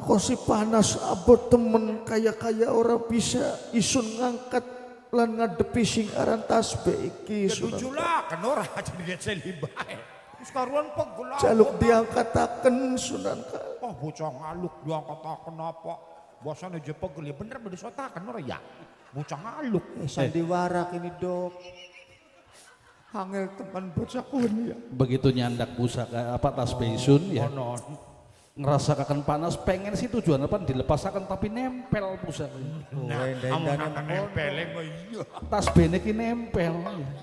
kok si panas abot temen kaya orang bisa isun ngangkat lan ngadepi sing aran tasbih iki Sunan.
Ketujulah kan ora jadi celibae. Sekaruan pegula.
Jaluk diangkataken Sunan Kali.
Oh bocah ngaluk diangkataken apa? Bosane je pegel ya bener bener sotaken ora ya. Bocah ngaluk.
Sandiwara kini dok. Angel teman bocah kuwi ya.
Begitu nyandak pusaka apa tasbih isun ya. Ngerasakan panas pengen sih tujuan apa dilepasakan tapi nempel pusaka.
Nah, amun nempeleng iya.
Tasbihne ki nempel.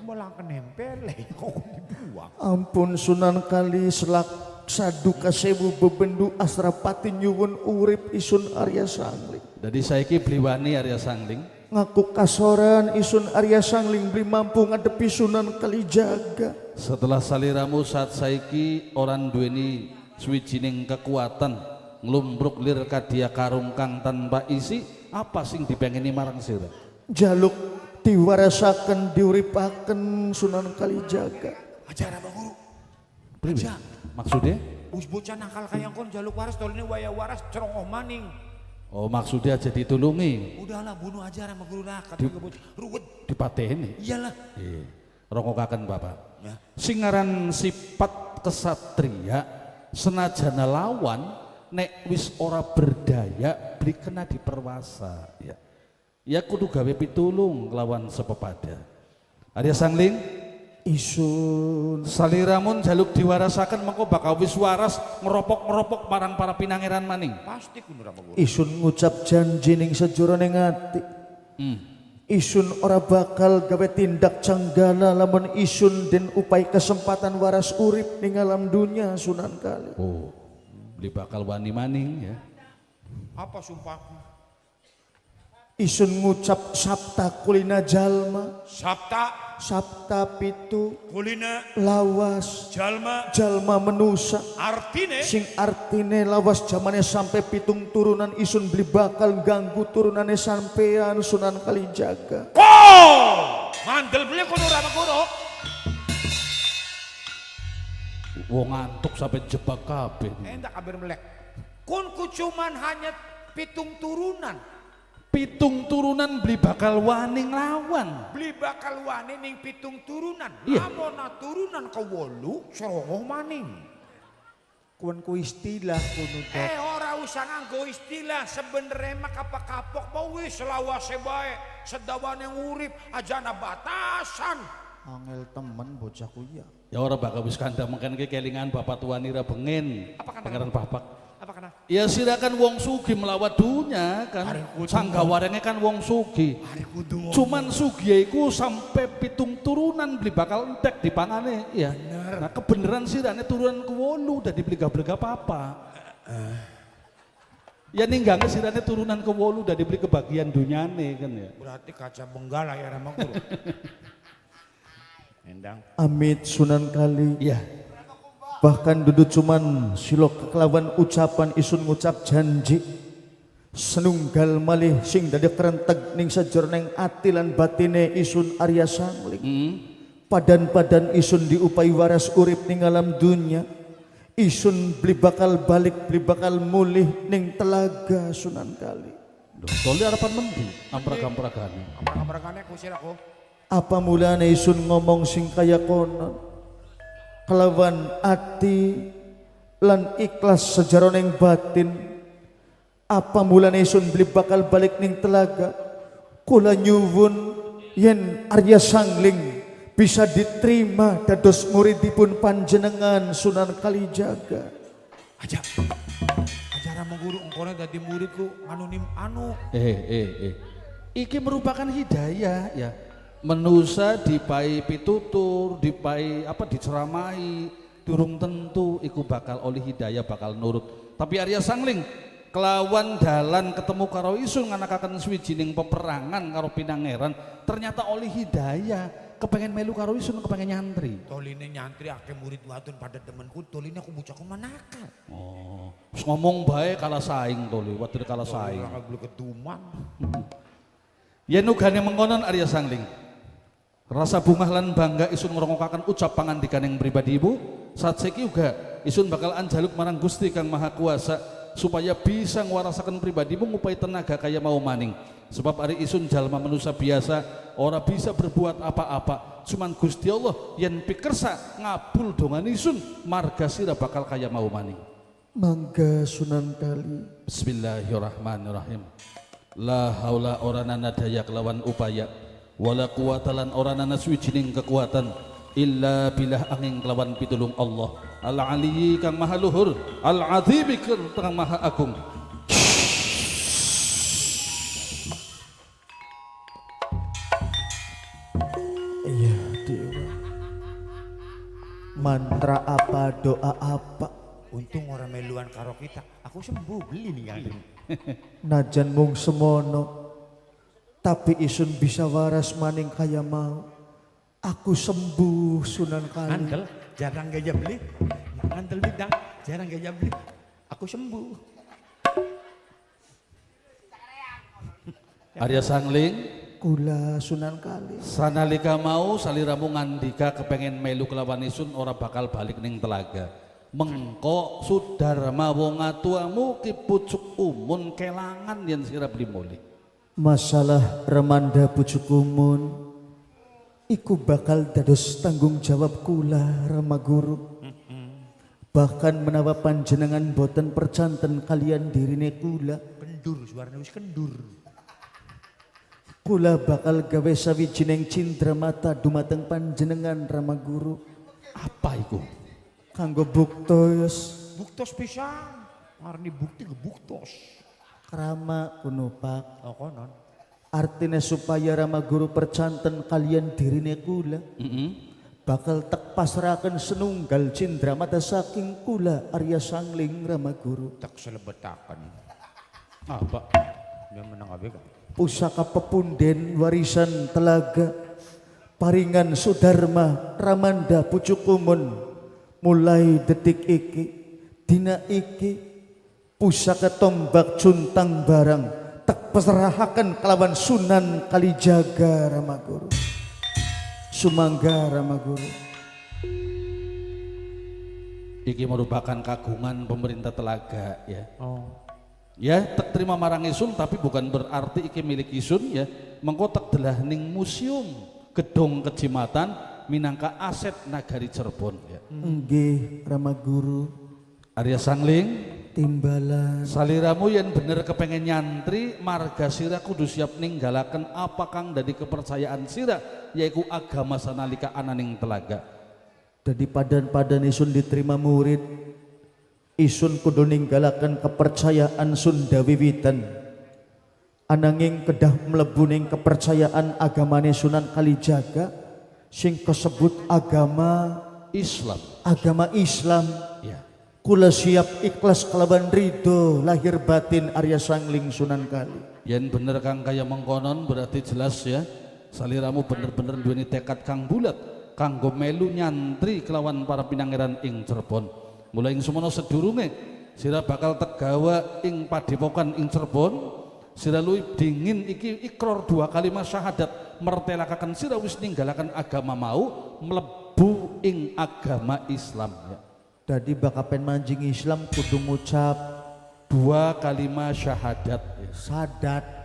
Malah kenempeleng kok dibuang.
Ampun Sunan Kali selak saduka sewu bebendu Asrapati nyuwun urip isun Arya Sangling.
Jadi saiki bliwani Arya Sangling.
Ngaku kasoran isun Arya Sangling beli mampu ngadepi Sunan Kalijaga.
Setelah saliramu saat saiki orang duweni swijining kekuatan nglumbruk lir kadia karung kang tanpa isi, apa sing dipengeni marang sira?
Jaluk diwarasaken diuripaken Sunan Kalijaga.
Ajar Abang Guru.
Priwe? Maksudnya?
Us bocah nakal kayang kon jaluk waras toline waya waras cerongoh maning.
Oh maksudnya aja ditulungi,
Udahlah bunuh aja sama guru lah kata bocah. Ruwet.
dipateni.
Iyalah.
Rongokaken Bapak.
Ya.
Singaran sifat kesatria senajana lawan
nek wis ora berdaya beli kena diperwasa ya. Ya kudu gawe pitulung lawan sepepada. Arya Sangling
Isun
saliramun jaluk diwarasaken mengko bakal wis waras ngeropok-ngeropok marang para pinangeran maning.
Pasti kudu Rama Guru.
Isun ngucap janji ning sejroning ati. Isun ora bakal gawe tindak canggala lamun isun den upai kesempatan waras urip ning alam dunya Sunan Kali.
Oh, beli bakal wani maning ya.
Apa sumpahku?
Isun ngucap sabta kulina jalma, sabta pitu
Kulina
lawas jalma menusa
artine
sing artine lawas jamane sampai pitung turunan isun beli bakal ganggu turunane sampean Sunan Kalijaga.
mandel beli kudu Rama Guru.
Wong ngantuk sampai jebak kabeh.
Endak kabar melek. Kunku cuman hanya pitung turunan.
Pitung turunan beli bakal wani lawan.
Beli bakal wani ning pitung turunan.
Iya.
Lamona turunan ke 8 serongoh maning.
Kuan ku istilah kuno
Ora usah nganggo istilah sebenere mah kapok-kapok mau wis selawase bae sedawane urip ajana batasan.
angel temen bocah kuya.
Ya ora bakal wis kandha mengken iki kelingan bapak tuani ra bengen. Pangeran Bapak.
Apa kena?
Ya silakan wong sugi melawat dunya kan. Sanggawarenge kan wong sugi. Cuman sugi iku sampai pitung turunan beli bakal entek dipangane ya. Nah kebeneran sirane turunan ke-8 dadi blega-blega papa. Ya ninggange sirane turunan ke-8 dadi beli kebagian dunyane kan ya.
Berarti kaca benggala ya Rama Guru. Endang.
Amit Sunan Kali.
Iya.
Bahkan duduk cuman silok kelawan ucapan isun ngucap janji senunggal malih sing dadi kerenteg ning sajroning ati lan batine isun Arya Sangling. Padan-padan isun diupai waras urip ning alam dunya. Isun beli bakal balik beli bakal mulih ning telaga Sunan Kali.
Loh, toli harapan mendi amprag-ampragane.
Amrak-amrakane kusir aku.
Apa mulane isun ngomong sing kaya konon? Kelawan ati lan ikhlas sejaroning batin. Apa mulane isun beli bakal balik ning telaga? Kula nyuwun yen Arya Sangling bisa diterima dados muridipun panjenengan Sunan Kalijaga.
Aja Rama Guru engkone dadi muridku anu.
Iki merupakan hidayah ya. Menusa dipai pitutur, dipai apa diceramahi, durung tentu iku bakal oleh hidayah bakal nurut. Tapi Arya Sangling kelawan dalan ketemu karo isun nganakaken swijining peperangan karo pinangeran, ternyata oleh hidayah kepengen melu karo isun kepengen nyantri.
Toline nyantri akeh murid wadon pada demenku, toline aku bocahku manakal.
Oh, terus ngomong bae kalah saing toli, wadon kalah saing.
Ora beli keduman.
Yen ugane mengkonon Arya Sangling. Rasa bungah lan bangga isun ngrungokaken ucap pangandikaning pribadi ibu. Satsiki uga isun bakal anjaluk marang Gusti Kang Maha Kuasa supaya bisa ngwarasaken pribadimu ngupai tenaga kaya mau maning. Sebab ari isun jalma manusia biasa ora bisa berbuat apa-apa. Cuman Gusti Allah yen pikersa ngabul dongan isun marga sira bakal kaya mau maning.
Mangga Sunan Kali.
Bismillahirrahmanirrahim. La haula orana daya kelawan upaya wala quwatalan orana suwijining kekuatan illa bilah angin kelawan pitulung Allah al-aliyyi kang maha luhur al-azimi kang maha agung.
Iya Dewa. Mantra apa doa apa?
Untung orang meluan karo kita. Aku sembuh beli nih yang
Najan mung semono. Tapi isun bisa waras maning kaya mau. Aku sembuh Sunan Kali.
Antel, jarang gaya beli. Antel bidang, jarang gaya beli. Aku sembuh.
Arya Sangling
Kula Sunan Kali.
sanalika mau saliramu ngandika kepengen melu kelawan isun ora bakal balik ning telaga. Mengko sudarma wong atuamu ki pucuk umun kelangan yen sira beli muli.
Masalah remanda pucuk umun iku bakal dados tanggung jawab kula Rama Guru. bahkan menawa panjenengan boten percanten kalian dirine kula,
Kendur, suaranya wis kendur.
kula bakal gawe sawijining cindra mata dumateng panjenengan Rama Guru
Apa iku?
kanggo buktos
Buktos pisan. Arni bukti gebuktos.
krama kuno Pak.
Oh konon.
Artinya supaya Rama Guru percanten kalian dirine kula bakal tak pasrahaken senunggal cindra mata saking kula Arya Sangling Rama Guru.
Tak selebetakan.
Apa?
Dia menang abg.
Pusaka pepunden warisan telaga paringan Sudarma Ramanda Pucukumun mulai detik iki dina iki pusaka tombak cuntang barang tak pasrahaken kelawan Sunan Kalijaga Rama Guru. Sumangga Rama Guru.
Iki merupakan kagungan pemerintah Telaga ya.
Oh.
Ya, tak terima marang isun tapi bukan berarti iki milik isun ya. Mengko tak delah ning museum Gedong Kecimatan minangka aset nagari Cirebon ya.
Nggih Rama Guru.
Arya Sangling,
Timbalan
saliramu yang bener kepengen nyantri marga sira kudu siap ninggalaken apa kang dari kepercayaan sira yaiku agama sanalika ananing Telaga.
dadi padan-padan isun diterima murid isun kudu ninggalaken kepercayaan Sunda wiwitan ananging kedah mlebu ning kepercayaan agamane Sunan Kalijaga sing kasebut agama Islam
Ya.
kula siap ikhlas kelawan ridho lahir batin Arya Sangling Sunan Kali.
Yen bener kang kaya mengkonon berarti jelas ya saliramu bener-bener duweni tekad kang bulat kanggo melu nyantri kelawan para pinangeran ing Cirebon. Mulai ing semono sedurunge sira bakal tegawa ing padepokan ing Cirebon, sira luwih dingin iki ikrar 2 kalimat syahadat mertelakaken sira wis ninggalaken agama mau mlebu ing agama Islam ya.
Dadi bakapen manjing Islam kudu ngucap
2 kalimat syahadat ya.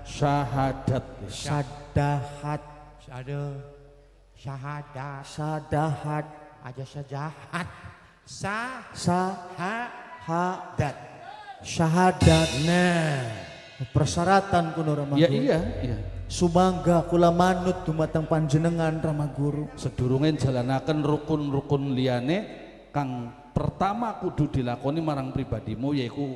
syahadat
ya.
sadahat
Aduh. Syahadat.
sadahat
Aja sajahat.
syahadat syahadat nah persyaratan kuno Rama
Ya
Guru.
iya.
Sumangga kula manut dumateng panjenengan Rama Guru.
Sedurunge jalanaken rukun-rukun liyane kang pertama kudu dilakoni marang pribadimu yaiku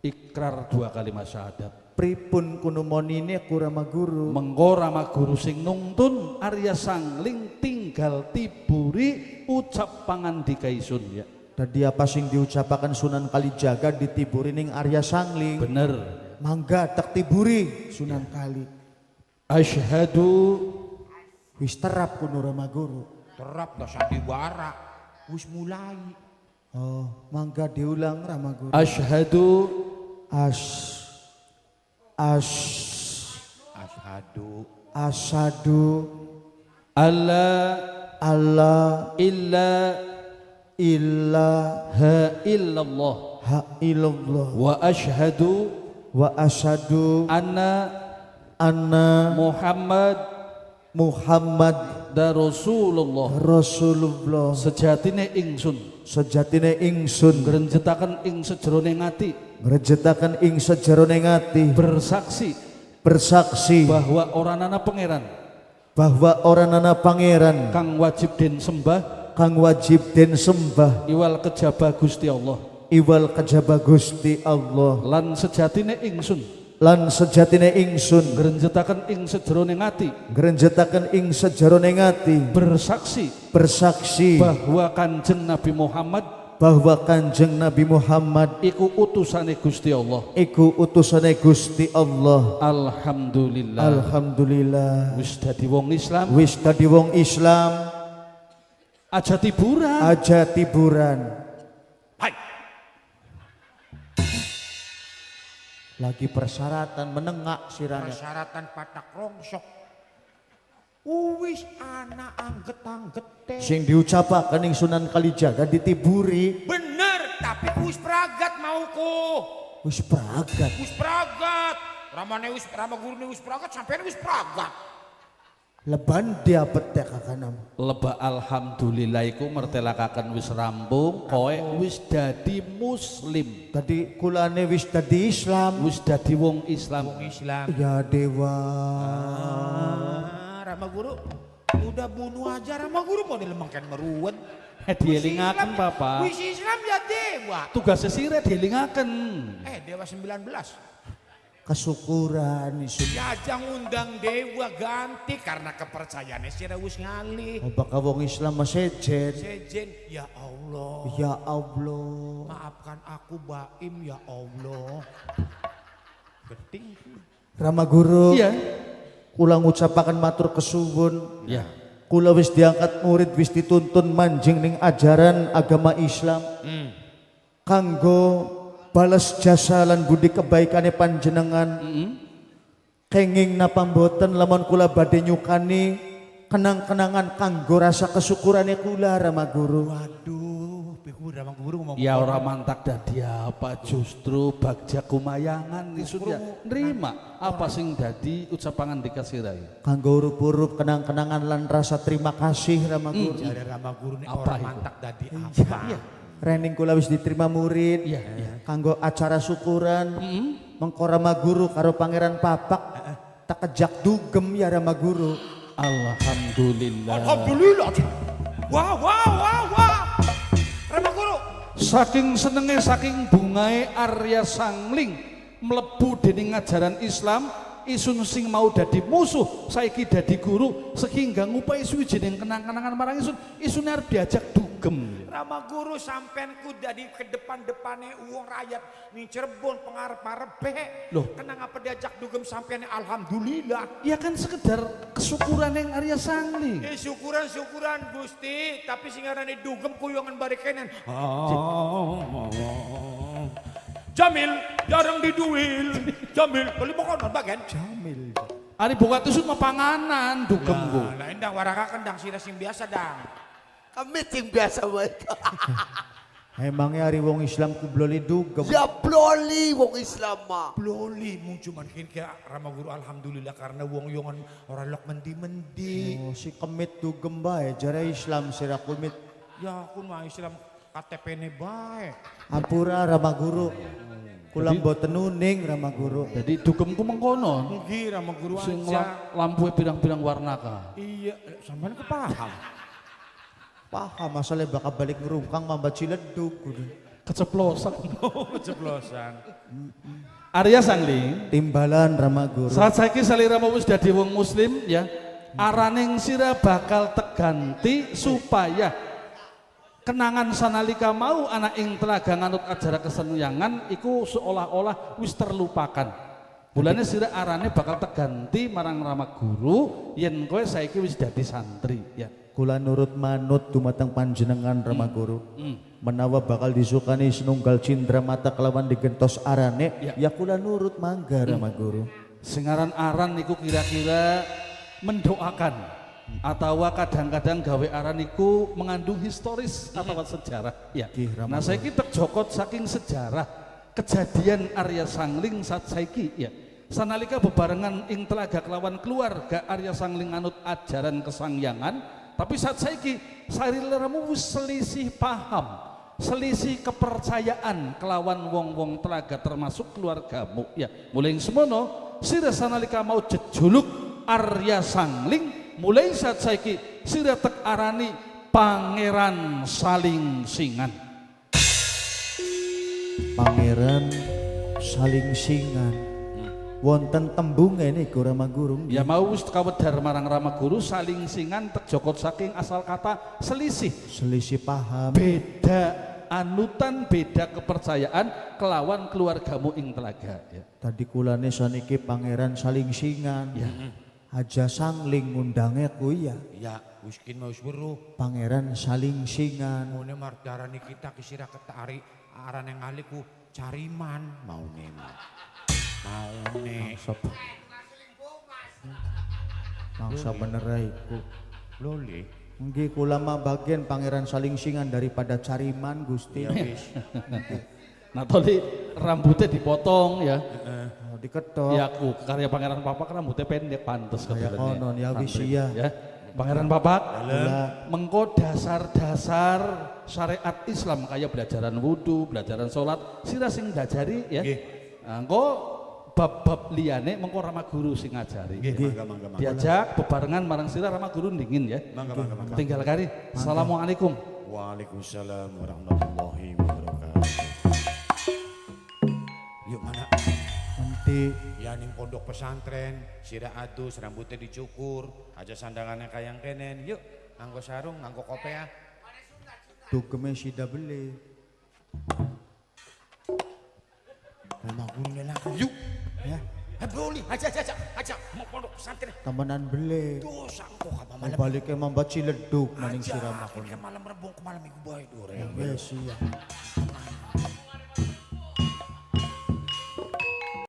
ikrar 2 kalimat syahadat.
Pripun kuno monine ku Rama Guru?
Mengko Rama Guru sing nungtun Arya Sangling tinggal tiburi ucap pangandika isun ya.
Tadi apa sing diucapakan Sunan Kalijaga ditiburi ning Arya Sangling.
Bener.
Mangga tak tiburi Sunan Kali.
Asyhadu
Wis terap kuno Rama Guru.
Terap dah sandiwara. Wis mulai.
Oh, mangga diulang Rama Guru.
asyhadu
Asyhadu
alla
Allah
ilaha illallah
ha illallah
wa asyhadu
wa asyhadu
anna Muhammad da Rasulullah. Sejatine ingsun ngrenjetaken ing sejerone ngati bersaksi bahwa orang ana pangeran kang wajib den sembah iwal kejaba Gusti Allah lan sejatine ingsun ngrenjetaken ing sejerone ngati bersaksi bahwa Kanjeng Nabi Muhammad iku utusane Gusti Allah. Alhamdulillah. Wis dadi wong Islam. Aja tiburan.
Hai.
Lagi persyaratan menengak sirane.
Persyaratan patak rongsok. Wis anak angget-anggete.
Sing diucapaken ing Sunan Kalijaga ditiburi.
Bener, tapi wis pragat mauku.
Wis pragat.
Rama gurune wis pragat, sampeyan wis pragat.
Leban dia petek akanam.
Lebak alhamdulillah iku mertelakaken wis rampung, kowe wis dadi muslim.
Tadi kulane wis dadi Islam.
Wis dadi wong Islam.
Islam.
Ya dewa.
Rama Guru, udah bunuh aja Rama Guru mau dilemengkan meruwet.
Dielingaken Papa.
Wis Islam ya dewa.
Tugasnya sire dielingaken.
Dewa 19.
Kesyukuran isun.
Ya jangan undang dewa ganti karena kepercayaannya si wis ngalih.
Apakah wong Islam sejen?
Sejen, ya Allah.
Ya Allah.
Maafkan aku Baim ya Allah. Geting.
Rama Guru.
Iya.
Kula ngucapaken matur kesuwun.
Ya.
Kula wis diangkat murid, wis dituntun manjing ning ajaran agama Islam. Kanggo balas jasa lan budi kebaikane panjenengan. Kenging napa mboten lamun kula badhe nyukani kenang-kenangan kanggo rasa kesyukurane kula Rama Guru.
Waduh, piku Rama Guru ngomong.
Ya ora mantak dadi apa justru bagja kumayangan isun ya nerima apa sing dadi ucapan dikasirai.
Kanggo urup-urup kenang-kenangan lan rasa terima kasih Rama Guru.
Jadi Rama Guru ini
Apa
orang
itu?
mantak dadi apa?
Rening kula wis diterima murid.
Iya, iya.
Kanggo acara syukuran. Mengko Rama Guru karo Pangeran Papak tak kejak dugem ya Rama Guru.
Alhamdulillah.
Alhamdulillah. Wah, wah, wah, wah. Rama Guru.
Saking senenge saking bungae Arya Sangling mlebu dening ajaran Islam, isun sing mau dadi musuh saiki dadi guru sehingga ngupai suwijining kenang-kenangan marang isun arep diajak dugem.
Rama Guru sampean ku dari ke depan-depane uang rakyat ning Cirebon pengarep-arepe.
Loh.
Kenang apa diajak dugem sampean alhamdulillah.
Ya kan sekedar kesyukuran yang Arya Sangling.
Syukuran Gusti, tapi sing ngarani dugem kuyongan bari kenen. Jamil, jarang diduil. Jamil, beli mokonon bagian.
Jamil.
Ari buka tusuk mah panganan dugem ku.
Nah, endang waraka kendang sira sing biasa dang.
Kami tim biasa baik.
Emangnya hari wong Islam kubloli dugem.
Ya bloli wong Islam mah.
Bloli mung cuman kira Rama Guru alhamdulillah karena wong yongan orang lok mendi-mendi.
Oh, si kemit dugem bae jare Islam sira kumit.
Ya aku mah Islam KTP-ne bae.
Ampura Rama Guru. Kula mboten nuning Rama Guru.
Jadi dugemku mengkono.
Mugi Rama Guru
Sing
aja.
lampunya pirang-pirang warna ka.
Iya, sampean kepaham.
Paham masalah bakal balik ngerungkang mamba ciledug.
Keceplosan.
Keceplosan.
Arya Sangling.
Timbalan Rama Guru.
Saat saiki saliramu wis dadi wong muslim ya. Araning sira bakal teganti supaya kenangan sanalika mau anak ing telaga nganut ajaran kesenyangan iku seolah-olah wis terlupakan. Bulane sira arane bakal teganti marang Rama Guru yen kowe saiki wis dadi santri ya.
Kula nurut manut dumateng panjenengan Rama Guru. Menawa bakal disukani senunggal cindra mata kelawan digentos arane, ya kula nurut mangga Rama Guru.
Singaran aran niku kira-kira mendoakan atau kadang-kadang gawe aran niku mengandung historis atau sejarah ya. Nah saiki terjokot saking sejarah kejadian Arya Sangling saat saiki ya. Sanalika bebarengan ing telaga kelawan keluarga Arya Sangling anut ajaran kesangyangan. Tapi saat saiki sarileramu wis selisih paham, selisih kepercayaan kelawan wong-wong telaga termasuk keluargamu ya. Mulai semono sira sanalika mau jejuluk Arya Sangling, mulai saat saiki sira tek arani Pangeran Salingsingan.
Pangeran Salingsingan. Wonten tembunge niku Rama Guru.
Ya mau wis kawedar marang Rama Guru Salingsingan tek jokot saking asal kata selisih.
Selisih paham.
Beda anutan, beda kepercayaan kelawan keluargamu ing telaga ya.
Tadi kulane saniki Pangeran Salingsingan.
Ya.
Aja Sangling ngundange ku ya.
Ya, wiskin mau weruh.
Pangeran Salingsingan.
Mone mardarani kita kisira ketari aran yang ngaliku cariman mau nema. Mau ne.
Mangsa bener iku.
Loli.
Nggih kula mah bagian Pangeran Salingsingan daripada Cariman Gusti.
Ya wis.
Nah tadi rambutnya dipotong ya.
Diketok.
Ya aku karya Pangeran Papak rambutnya pendek pantes
Kayak
kebetulan
konon, ya wis
santri.
iya.
Ya. Pangeran Papak,
Lah,
mengko dasar-dasar syariat Islam kayak belajaran wudhu, belajaran sholat, sira sing dajari ya. Nah, engko bab-bab liyane mengko rama guru sing ngajari.
Mangga.
Diajak bebarengan marang sira rama guru dingin ya.
Mangga.
Tinggal kari. Assalamualaikum.
Waalaikumsalam warahmatullahi wabarakatuh. Yuk mana?
nanti
Ya ning pondok pesantren, sira adus rambutnya dicukur, aja sandangannya kayang kenen. Yuk, nganggo sarung, nganggo kopea.
dugeme sida beli.
Memang guru lah. Yuk.
Ya,
Boleh, aja mau pondok pesantren.
temenan beli.
Dosa engko ka malam.
Baliknya membaca leduk maning siram aku.
Malam rebung ke malam minggu bae dure.
Yes, iya.